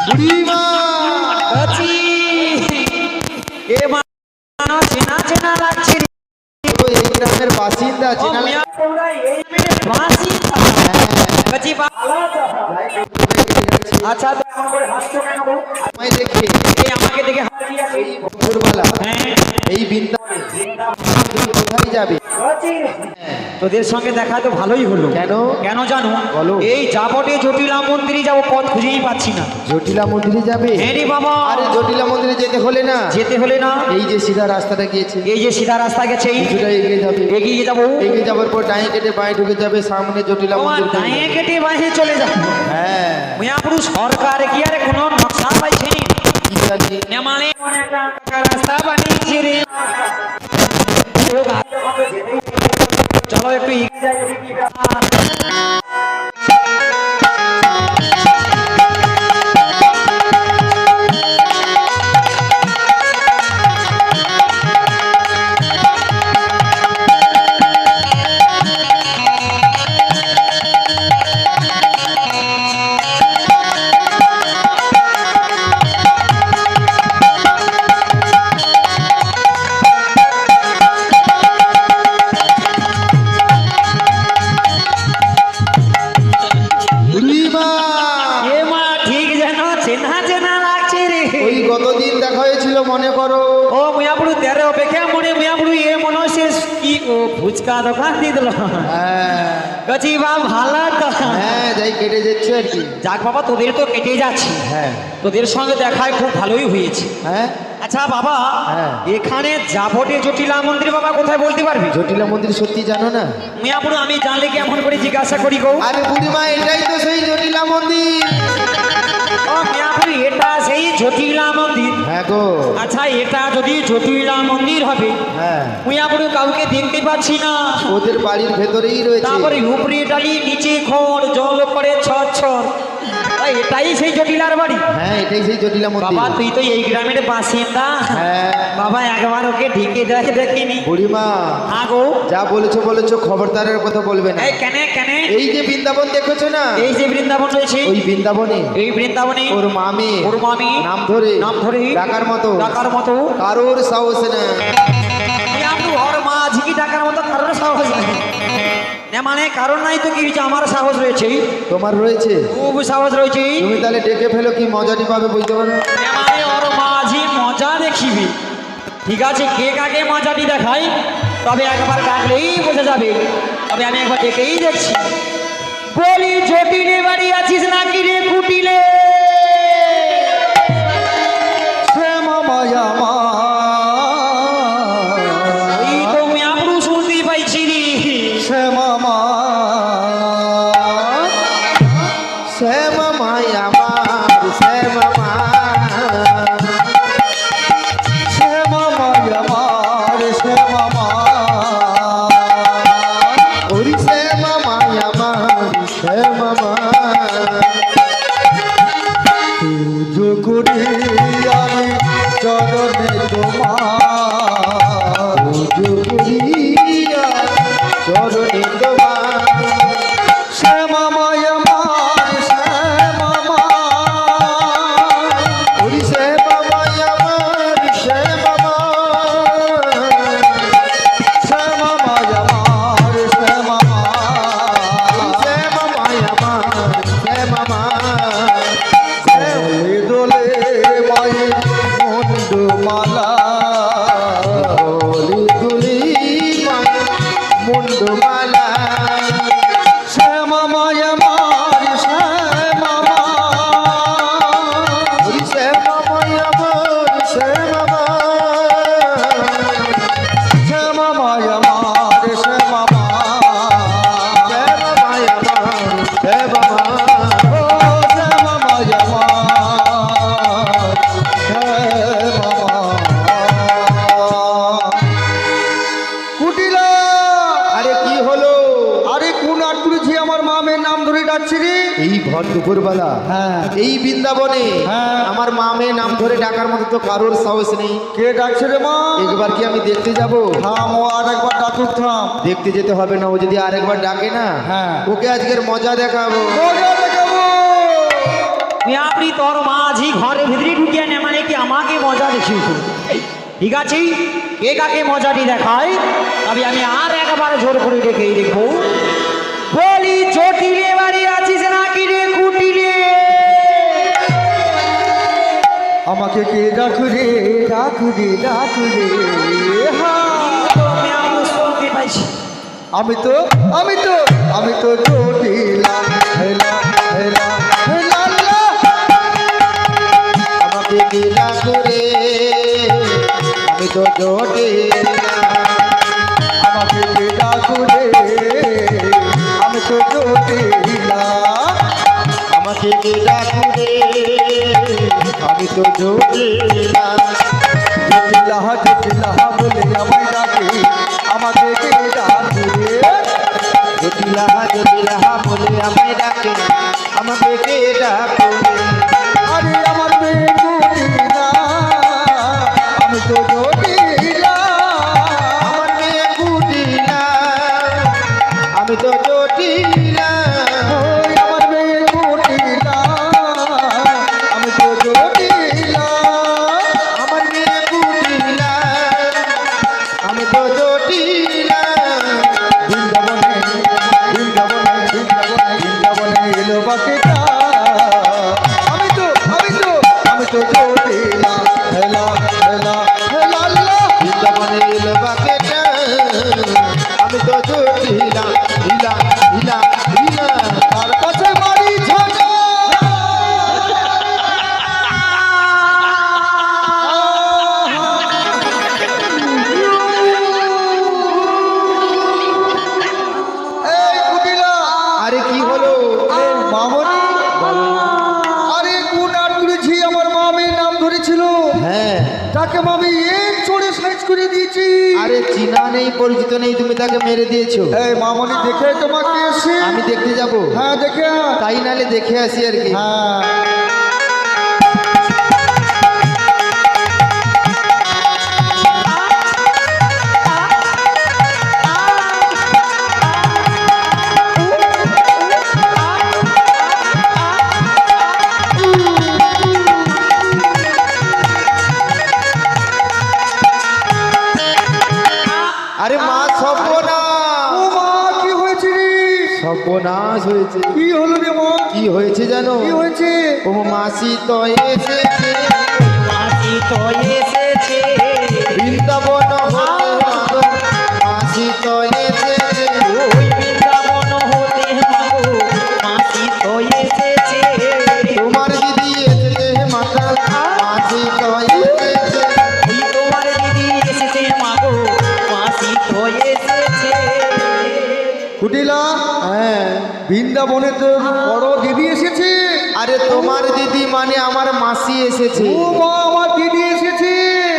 বুড়িমা আছি এ মা চেনা চেনা লাগছে রে। ও এই গ্রামের বাসিন্দা ও চেনা মিয়া তোমরা এই মেয়ের বাসিন্দা বাজি আচ্ছা তো এমন করে হাসছো কেন গো? আমায় দেখে এই আমাকে দেখে হাসি আছে ভোরবেলা হ্যাঁ এই বৃন্দাবনে তুমি কোথায় যাবে? তোদের সঙ্গে দেখা তো ভালোই হলো কেন? কেন জানো বলো। এই যাবটে জটিলা মন্দিরে যাবো পথ খুঁজেই পাচ্ছি না জটিলা মন্দিরে যাবে? হ্যাঁ রে বাবা আরে জটিলা মন্দিরে যেতে হলে না যেতে হলে না এই যে সিধা রাস্তাটা গিয়েছে এই যে সিধা রাস্তা গেছে এই কিছুটা এগিয়ে যাবে, এগিয়ে যাবো এগিয়ে যাওয়ার পর ডাইনে কেটে বাঁয়ে ঢুকে যাবে, সামনে জটিলা তোমার মন্দির পড়বে। দাঁয়ে কেটে বাইরে চলে যাবো হ্যাঁ মিয়াপুর সরকার কি আরে কোনো নকশা পাইছে নি কি জানি নেমালে একটা রাস্তা বানিয়েছে রে চলো একটু এগিয়ে যাই, দেখি কি ব্যাপার। চেনা চেনা লাগছে রে। ওই গতদিন দেখা হয়েছিল মনে করো। ও মুয়াপুরু তেরে অপেক্ষা মনে মুয়াপুরু এ মনে হয় সে কি ও ফুচকা দোকান দিয়ে দিল। হ্যাঁ গছি বা ভালো তো। হ্যাঁ যাই কেটে যাচ্ছে আর কি। যাক বাবা তোদের তো কেটে যাচ্ছে, হ্যাঁ তোদের সঙ্গে দেখায় খুব ভালোই হয়েছে। হ্যাঁ আচ্ছা বাবা, হ্যাঁ। এখানে যাবটে জটিলা মন্দির বাবা কোথায় বলতে পারবি? জটিলা মন্দির সত্যি জানো না? মিয়াপুরু আমি জানলে কি এমন করে জিজ্ঞাসা করি গো? আরে বুড়িমা এটাই তো সেই জটিলা মন্দির। ও মিয়াপুরু এটা সেই জটিলা মন্দির? হ্যাঁ গো। আচ্ছা এটা যদি জটিলা মন্দির হবে, হ্যাঁ মিয়াপুরু কাউকে দেখতে পাচ্ছি না। ওদের বাড়ির ভেতরেই রয়েছে। তারপরে উপরে ডালি নিচে খড় জল পড়ে ছর ছর, এটাই সেই জটিলার বাড়ি? হ্যাঁ এটাই সেই জটিলা মন্দির। বাবা তুই তো এই গ্রামের বাসিন্দা, হ্যাঁ বাবা একবার ওকে ঢেকে দেখিনি। বুড়িমা আগো যা বলেছো খবরদারের কথা বলবে না। এই কেন কেন? এই যে বৃন্দাবন দেখেছো না, এই যে বৃন্দাবন রয়েছে, ওই বৃন্দাবনে এই বৃন্দাবনে ওর মামি নাম ধরে ডাকার মতো কারোর সাহস না। ওর মা ঝিকি ডাকার মতো কারোর সাহস নেই না, মানে কারণ নাই তো কি হয়েছে, আমার সাহস রয়েছে। তোমার রয়েছে? খুব সাহস রয়েছে। তুমি তাহলে ডেকে ফেলো, কি মজাটি পাবে বুঝতে পারো। মানে ওর মাঝি মজা দেখিবি, ঠিক আছে? কে কাকে মজাটি দেখাই, তবে একবার ডাকলেই বোঝা যাবে। তবে আমি একবার ডেকেই দেখছি। বলি জটিলে বাড়ি আছিস নাকি রে কুটিলে? এই তো মিয়াপুরু শুনতেই পাইছি রে। চরণে তোমার শ্যামা মায়া মার শ্যামা মা, ওরে শ্যামা মায়া মার শ্যামা মা, শ্যামা মায়া মার শ্যামা মা, শ্যামা মায়া মার শ্যামা মা, দোলে দোলে মায়ের মুন্ডু মালা, দোলে দোলে মায়ের মুন্ডু মালা, শ্যামা মায়া মার শ্যামা মা, ওরে শ্যামা মায়া মার শ্যামা মা, শ্যামা মায়া মার শ্যামা মা, শ্যামা মায়া মার শ্যামা মা, ও শ্যামা মায়া মার শ্যামা মা। কুটিলা, আরে কি হলো? আরে কোন আটকুড়ি ঝি আমার মামের নাম ধরে ডাকছি রে। এই ভর দুপুরবেলা এই বৃন্দাবনে আমার মামের নাম ধরে ডাকার মতো তো কারোর সাহস নেই। কে ডাকছে রে মা? একবার কি আমি দেখতে যাব? থাম, ও আরেকবার ডাকুক, থাম। দেখতে যেতে হবে না, ও যদি আরেকবার ডাকে না ওকে আজকের মজা দেখাবো, মজা দেখাবো। আপনি তোর মাঝি ঘরের ভিতরে ঢুকিয়ে নে, মানে কি আমাকে মজা দেখিয়েছ? ঠিক আছে, কে কাকে মজাটি দেখায় তবে আমি আর একবার জোর করে ডেকেই দেখবো। বলি জটিলে বাড়ি আছিস নাকি রে কুটিলে? আমাকে কে ডাকুরে ডাকুরে ডাকুরে, আমি শুনতে পাইছি। আমি তো জটিলা হেলা হেলা হেলা লা। আমাকে কে ডাকুরে, আমি তো জটিলা, আমাকে কে ডাকুরে, আমি তো জটিলা, আমাকে কে ডাকুরে, আমি তো জটিলা, জটিলা জটিলা বলে আমায় ডাকে, আমাকে কে ডাকুরে, জটিলা জটিলা বলে আমায় ডাকে, আমাকে কে ডাকুরে। আরে আমার মেয়ে জটিলা, আমি তো জটিলা, আমার মেয়ে কুটিলা, আমি তো জটিলা, ওই আমার মেয়ে কুটিলা, আমি তো জটিলা, আমার মেয়ে কুটিলা, আমি তো জটিলা। বৃন্দাবনে বৃন্দাবনে বৃন্দাবনে বৃন্দাবনে এলো বাকেটা, ম্যাডাম আমি এক চড়ে সাইজ করে দিয়েছি। আরে চিনা নেই পরিচিত নেই তুমি তাকে মেরে দিয়েছো। এই মামনি দেখে তোমাকে এসে আমি দেখতে যাব। হ্যাঁ দেখে তাই নালে দেখে আসি আর কি। হ্যাঁ আরে মা সর্বনাশ। ও মা কি হয়েছে রে? সর্বনাশ হয়েছে। কি হলো রে মা? কি হয়েছে জানো? কি হয়েছে? ও মাসি তো এসেছে, মাসি তো এসেছে, বৃন্দাবন হতে মাগো মাসি তো এসেছে। ওই বৃন্দাবন হতে মাগো মাসি তো এসেছে। তোমার দিদি এসেছে মাতা মাসি তো এসেছে। ওই তোমার দিদি এসেছে মাগো মাসি তো এসেছে। কুটিলা হ্যাঁ বৃন্দাবনে তো বড় দিদি এসেছে। আরে তোমার দিদি মানে আমার মাসি এসেছে। ও মা আমার দিদি এসেছে।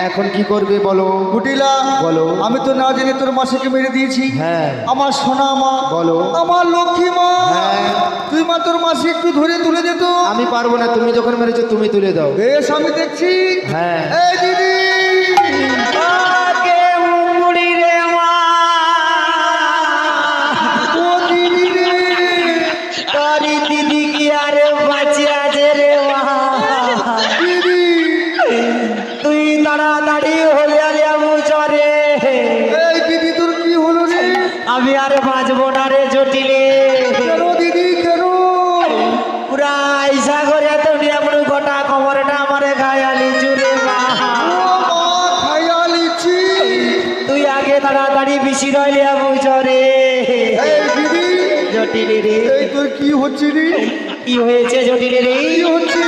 এখন কি করবে বলো? কুটিলা বলো। আমি তো না জেনে তোর মাসিকে মেরে দিয়েছি। হ্যাঁ আমার সোনা মা বলো। আমার লক্ষ্মী মা হ্যাঁ তুই মা তোর মাসি একটু ধরে তুলে দে তো। আমি পারবো না, তুমি যখন মেরেছো তুমি তুলে দাও। বেশ আমি দেখছি। হ্যাঁ এই দিদি আগে মুড়ি রে মা, ও দিদি রে তারি দিদি কি আরে বাঁচে আছে রে মা। দিদি তুই তাড়াতাড়ি হলে আরে চরে। এই দিদি তোর কি হলো রে? আমি আর বাঁচবো না রে জটিলে। কেন দিদি কেন? পুরা আইসা করে তুমি এমন গোটা কমরটা আমারে গায়ালি জুড়ে মা। ও মা খায়ালিছি। তুই আগে তাড়াতাড়ি বেশি রইলে চরে। এই দিদি জটিলে রে এই তোর কি হচ্ছে রে? কি হয়েছে জটিলে রে? কি হচ্ছে?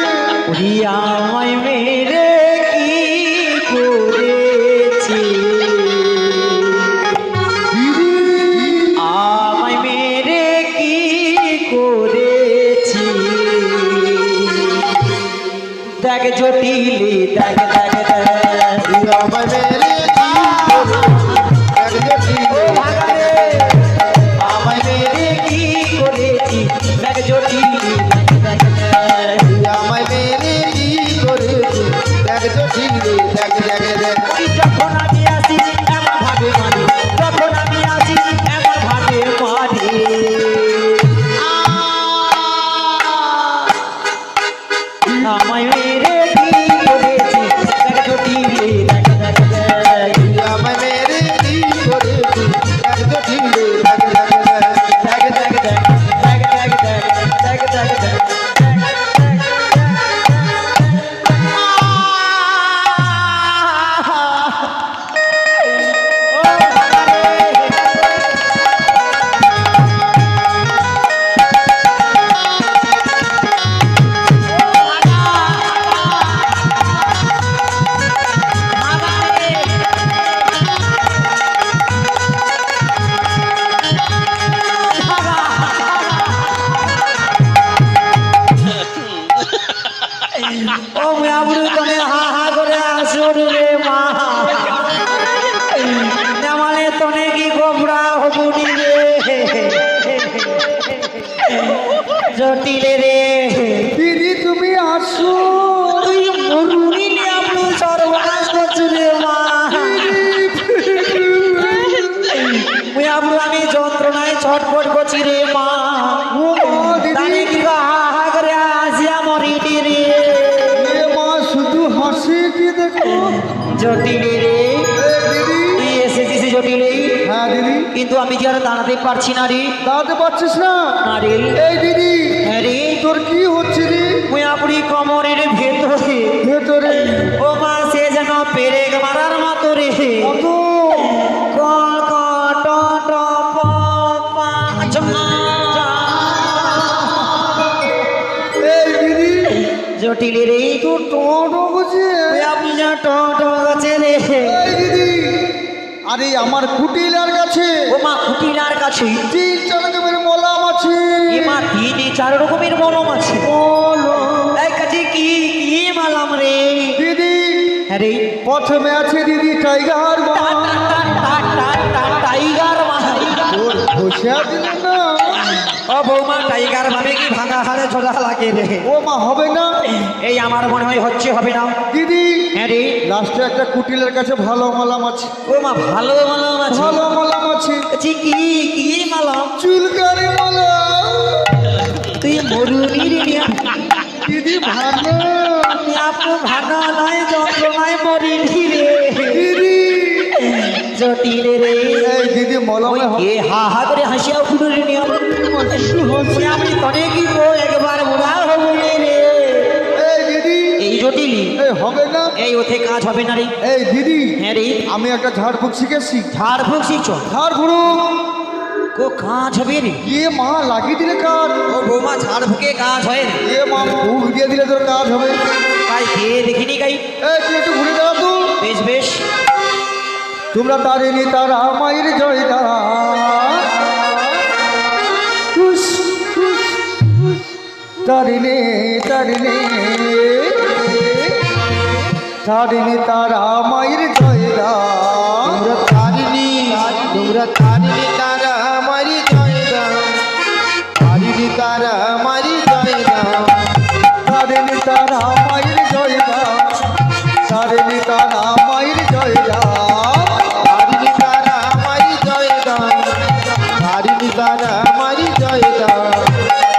ওরে আমায় মেরে কি করেছি, দিদি আমায় মেরে কি করেছি। দেখ জটিলে দেখ দেখ দেখ আমার মেরে কি করেছি? ও ভাগারে আমায় মেরে কি করেছি। দেখ জটিলে দেখ দেখ দেখ আমায় মেরে কি করেছি? দেখ তো ঠিক রে দেখ দেখ দেখ। ওই যখন আমি আসি এমন ভাবে মারি, যখন আমি আসি এমন ভাবে মারি। আমায় মেরে কি করেছি দেখ জটিলে দেখ দেখ দেখ আমায় মেরে কি করেছি? দেখ তো ঠিক রে দেখ দেখ দেখ। দেখ দেখ দেখ দেখ দেখ দেখ দেখ দেখ ও মিয়াবুড়ি তুমি হা হা করে আসুন রে মা। মানে তনে কি গোবরা হবুনি রে জটিলে রে। দিদি তুমি আসো। তুই মরুনি মিয়াবুড়ি সর্বনাশ করছু রে মা। মিয়াবুড়ি আমি যন্ত্রণায় ছটফট করছি রে মা। ও মা দিদি তানে কি হা হা করে আসিয়া মরিনি রে এ মা শুধু হাসি কি দেখো। জটিলে রে। এই দিদি তুই এসেছিস জটিলে, হ্যাঁ দিদি কিন্তু আমি কি আর দাঁড়াতে পারছি না রে। দাঁড়াতে পারছিস না? না রে। এই দিদি হ্যাঁ রে, তোর কি হচ্ছে রে? মুয়াপুরি কমরের ভেতরে ভেতরে ও মা সে যেন পেরেক মারার মতো রে। কত ক ক ট ট প পা ঝ এই দিদি জটিলে রে। তো টোটো বুঝে। আপনি যা ট ট গেছে রে। এই দিদি আরে আমার কুটিলার কাছে ও মা কুটিলার কাছে 3-4 রকমের মলম আছে। এ মা 3-4 রকমের মলম আছে। মলম এই কাছে কি কি মালাম রে? দিদি হ্যাঁ রে, প্রথমে আছে দিদি টাইগার মা টাইগার মা তোর বসে দিলে না ও বৌমা টাইগার মানে কি ভাঙা হাড়ে ছোড়া লাগে রে ও মা হবে না এই আমার মনে হয় হচ্ছে হবে না দিদি হ্যাঁ রে লাস্টে একটা কুটিলের কাছে ভালো মালাম আছে ও মা ভালো মালাম আছে ভালো মালাম আছে কি কি মালাম চুলকারি মালাম তুই মরুনি রে দিদি ভালো আমি আপু ভাঙা নয় যন্ত্রণায় মরিনি রে দিদি জটিলে রে এই দিদি মলমে এ হা হা করে হাসিয়া উঠল রে নিয়ম আমি তনে কি একবার বুড়া হবো রে এই দিদি এই জটিলি এই হবে না এই ওতে কাজ হবে না রে এই দিদি হ্যাঁ রে আমি একটা ঝাড়ফুঁক শিখেছি ঝাড়ফুঁক শিখছ ঝাড়ফুঁক ও কাজ হবে রে ইয়ে মা লাগিয়ে দিলে কাজ ও বৌমা ঝাড়ফুঁকে কাজ হয় রে ইয়ে মা ফুক দিয়ে দিলে তোর কাজ হবে তাই খেয়ে দেখিনি গাই এই তুই একটু ঘুরে দাঁড়া তো বেশ বেশ তোমরা তারিনি তারা মায়ের জয়দা তারিনে তারিনে তারিনি তারা মায়ের জয়দা তোমরা তারিনি তারা আমারি জয়দা তারিনি তারা আমারি জয়দা তারিনি তারা মায়ের জয়দা তারিনি তারা মায়ের জয়দা তারিনি তারা আমারি জয়দা তারিনি তারা আমারি জয়দা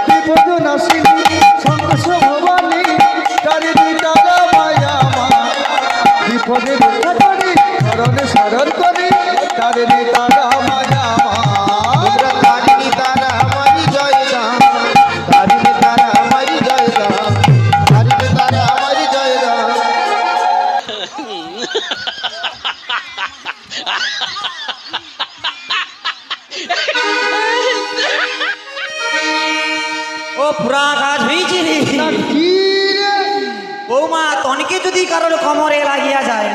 বিপদ নাসিনী সংকোচ ভবানী তারিনি তারা মায়া মা বিপদে রক্ষা করে শরণে শরণ করে তারিনি তারা মায়া মা তোমরা তারিনি তারা আমারি জয়দা তারিনি তারা আমারি জয়দা তারিনি তারা আমারি জয়দা ও পুরা কাজ হয়েছে রে কি রে বৌমা তনকে যদি কারোর কোমরে লাগিয়া যায়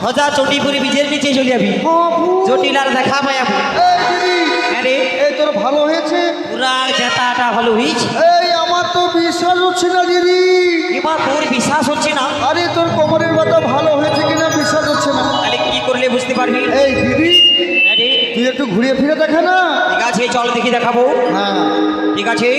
সজা চটিপুরি বীজের নিচে চলে যাবি জটিল আর দেখা পাইয়াবো হ্যাঁ রে এই তোর ভালো হয়েছে পুরা জেতাটা ভালো হয়েছে এই আমার তো বিশ্বাস হচ্ছে না দিদি এবার তোর বিশ্বাস হচ্ছে না আরে তোর কোমরের ব্যথা ভালো হয়েছে কিনা বিশ্বাস হচ্ছে না তাহলে কি করলে বুঝতে পারবি এই দিদি হ্যাঁ রে তুই একটু ঘুরিয়ে ফিরে দেখে না ঠিক আছে চল দেখি দেখাবো হ্যাঁ ঠিক আছে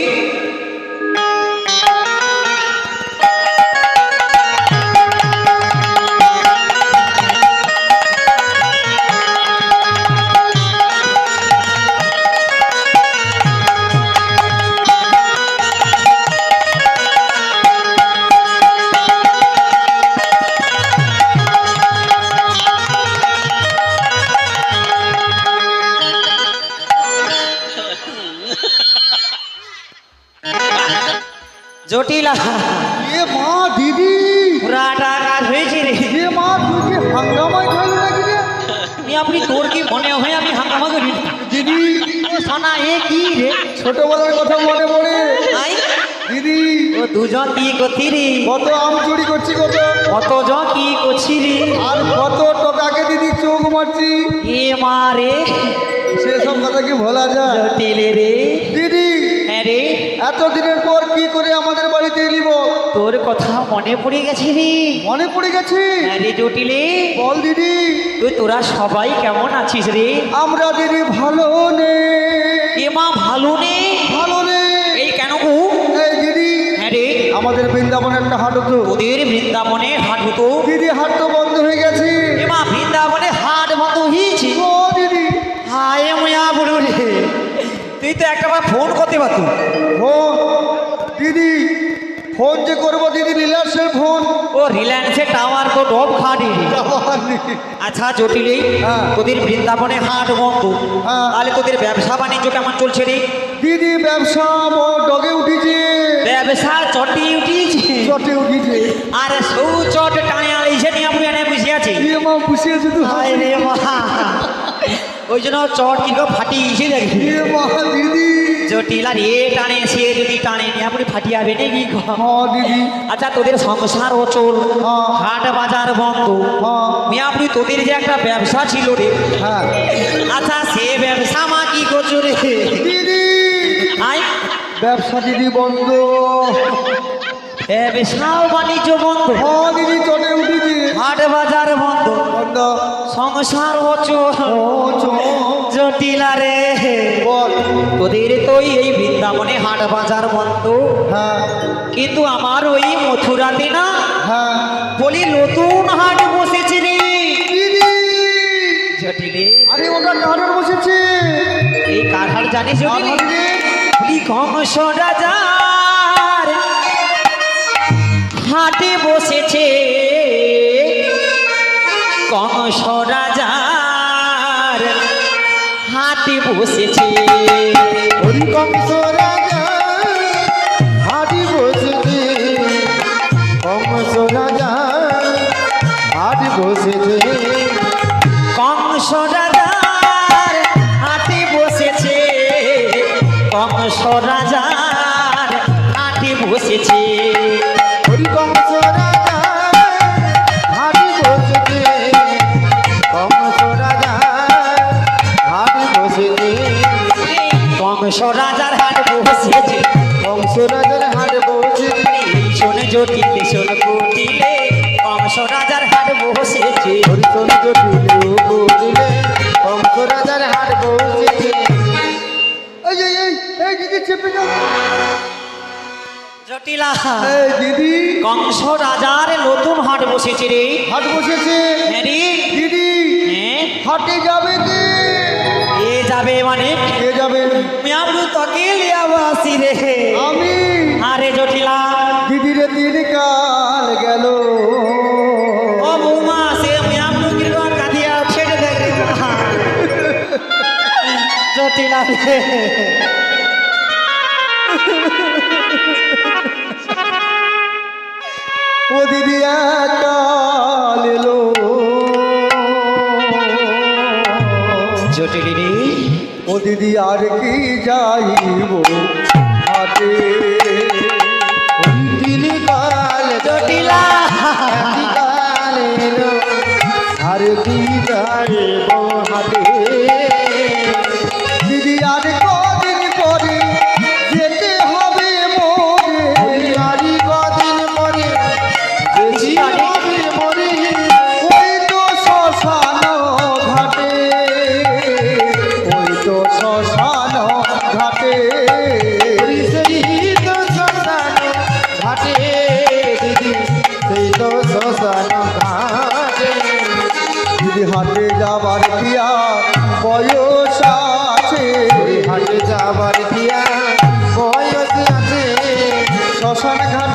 জটিলা এ মা দিদি পুরাটা কাজ হয়েছে রে এ মা তুই কি হাঙ্গামায় খাইলি নাকি রে আপনি তোর কি মনে হয় আমি হাঙ্গামা করি দিদি ও সোনা এ কি রে ছোটবেলার কথা মনে পড়ে আই দিদি ও দুজন কি করছি রে কত আম চুরি করছি কতজন কি করছি রে আর কত টাকাকে দিদি চোখ মারছি এ মা রে সেসব কথা কি ভোলা যায় জটিলে রে দিদি হ্যাঁ রে এতদিনের পর কি করে আমাদের বাড়িতে এলিব তোর কথা মনে পড়ে গেছে রে মনে পড়ে গেছে হ্যাঁ রে জটিলে বল দিদি তোরা সবাই কেমন আছিস রে আমরা দিদি ভালো নে এ মা ভালো নে ভালো নে এই কেন গো এই দিদি হ্যাঁ রে আমাদের বৃন্দাবনে একটা হাট হতো তোদের বৃন্দাবনে হাট হতো দিদি হাট তো বন্ধ হয়ে গেছে এ মা বৃন্দাবনে হাট বন্ধ হয়েছে ও দিদি হায় ময়া বড় রে তুই তো একটাবার ফোন করতে পারতো ফোন দিদি ফোন যে করবো দিদি রিলায়েন্সের ফোন ও রিলায়েন্সের টাওয়ার তো ডব খাটি আচ্ছা জটিলে হ্যাঁ। তোদের বৃন্দাবনে হাট বন্ধ হ্যাঁ। তাহলে তোদের ব্যবসা বাণিজ্য কেমন চলছে রে দিদি ব্যবসা ডগে উঠেছে ব্যবসা চটি উঠিয়েছে চটে উঠেছে আর সৌ চট টানে আড়াইছে নিয়ে আপনি এনে বুঝে আছে দিয়ে মা বসিয়ে শুধু হায় রে মা ওই জন্য চট কিন্তু ফাটিয়েছে দেখি দিয়ে মা দিদি জটিল আর এ টানে সে যদি টানে নিয়ে আপনি ফাটিয়াবে নাকি হ্যাঁ দিদি আচ্ছা তোদের সংসার অচল হ্যাঁ। হাট বাজার বন্ধ হ্যাঁ মিয়া আপনি তোদের যে একটা ব্যবসা ছিল রে হ্যাঁ আচ্ছা সে ব্যবসা মা কি করছো রে দিদি আই ব্যবসা দিদি বন্ধ ব্যবসা বাণিজ্য বন্ধ হ্যাঁ দিদি চটে উঠেছে হাট বাজার বন্ধ বন্ধ সংসার অচল চল জটিলা রে বল তোদের তো এই বৃন্দাবনে হাট বাজার বন্ধ হ্যাঁ কিন্তু আমার ওই মথুরাতে না হ্যাঁ বলি নতুন হাট বসেছে রে দিদি জটিলে আরে ওটা কারণ বসেছে এই কার হাট জানিস জটিলে আমার রে। বলি কংস রাজার হাটে বসেছে কংস রাজার হাটে বসেছে হরি কংস রাজা হাড়ি বসেছে কংস রাজা হাড়ি বসেছে কংস রাজার হাটে বসেছে কংস রাজার হাটে বসেছে হরি কংস রাজা হাড়ি বসেছে কংস রাজা হাড়ি বসেছে কংস রাজার হাট বসেছে কংস রাজার হাড় বসেছে শোন জটিলে শোন কুটিলে কংস রাজার হাট বসেছে হরি চন্দ্র দিলে বলিলে কংস রাজার হাড় বসেছে এই দিদি চেপে যাও জটিলা এই দিদি কংস রাজার নতুন হাট বসেছে রে হাট বসেছে হ্যাঁ রে দিদি হ্যাঁ হাটে যাবে কে এ যাবে মানে কে যাবে মিয়াবু তোকে লিয়াবো আসি রে আমি আরে জটিলা দিদিরে দিন কাল গেল ও বৌমা সে মিয়াবু কিরকম কাঁদিয়া ছেড়ে দেখ রে মা। জটিলা রে ও দিদি কাল এলো জটিলি রে ও দিদি আর কি যাইব হাটে ওই দিন কাল জটিলা কাল এলো আর কি যাইব হাটে দিদি আর কদিন পরে যেতে হবে মোরে আর কদিন পরে যেতে হবে মোরে ওই তো শ্মশান ঘাটে ওই তো শ্মশান ঘাটে সেই তো শ্মশান ঘাটে দিদি সেই তো শ্মশান ঘাটে দিদি হাটে যাবার দিয়া বয়স আছে হাটে যাবার দিয়া বয়স আছে শ্মশান ঘাট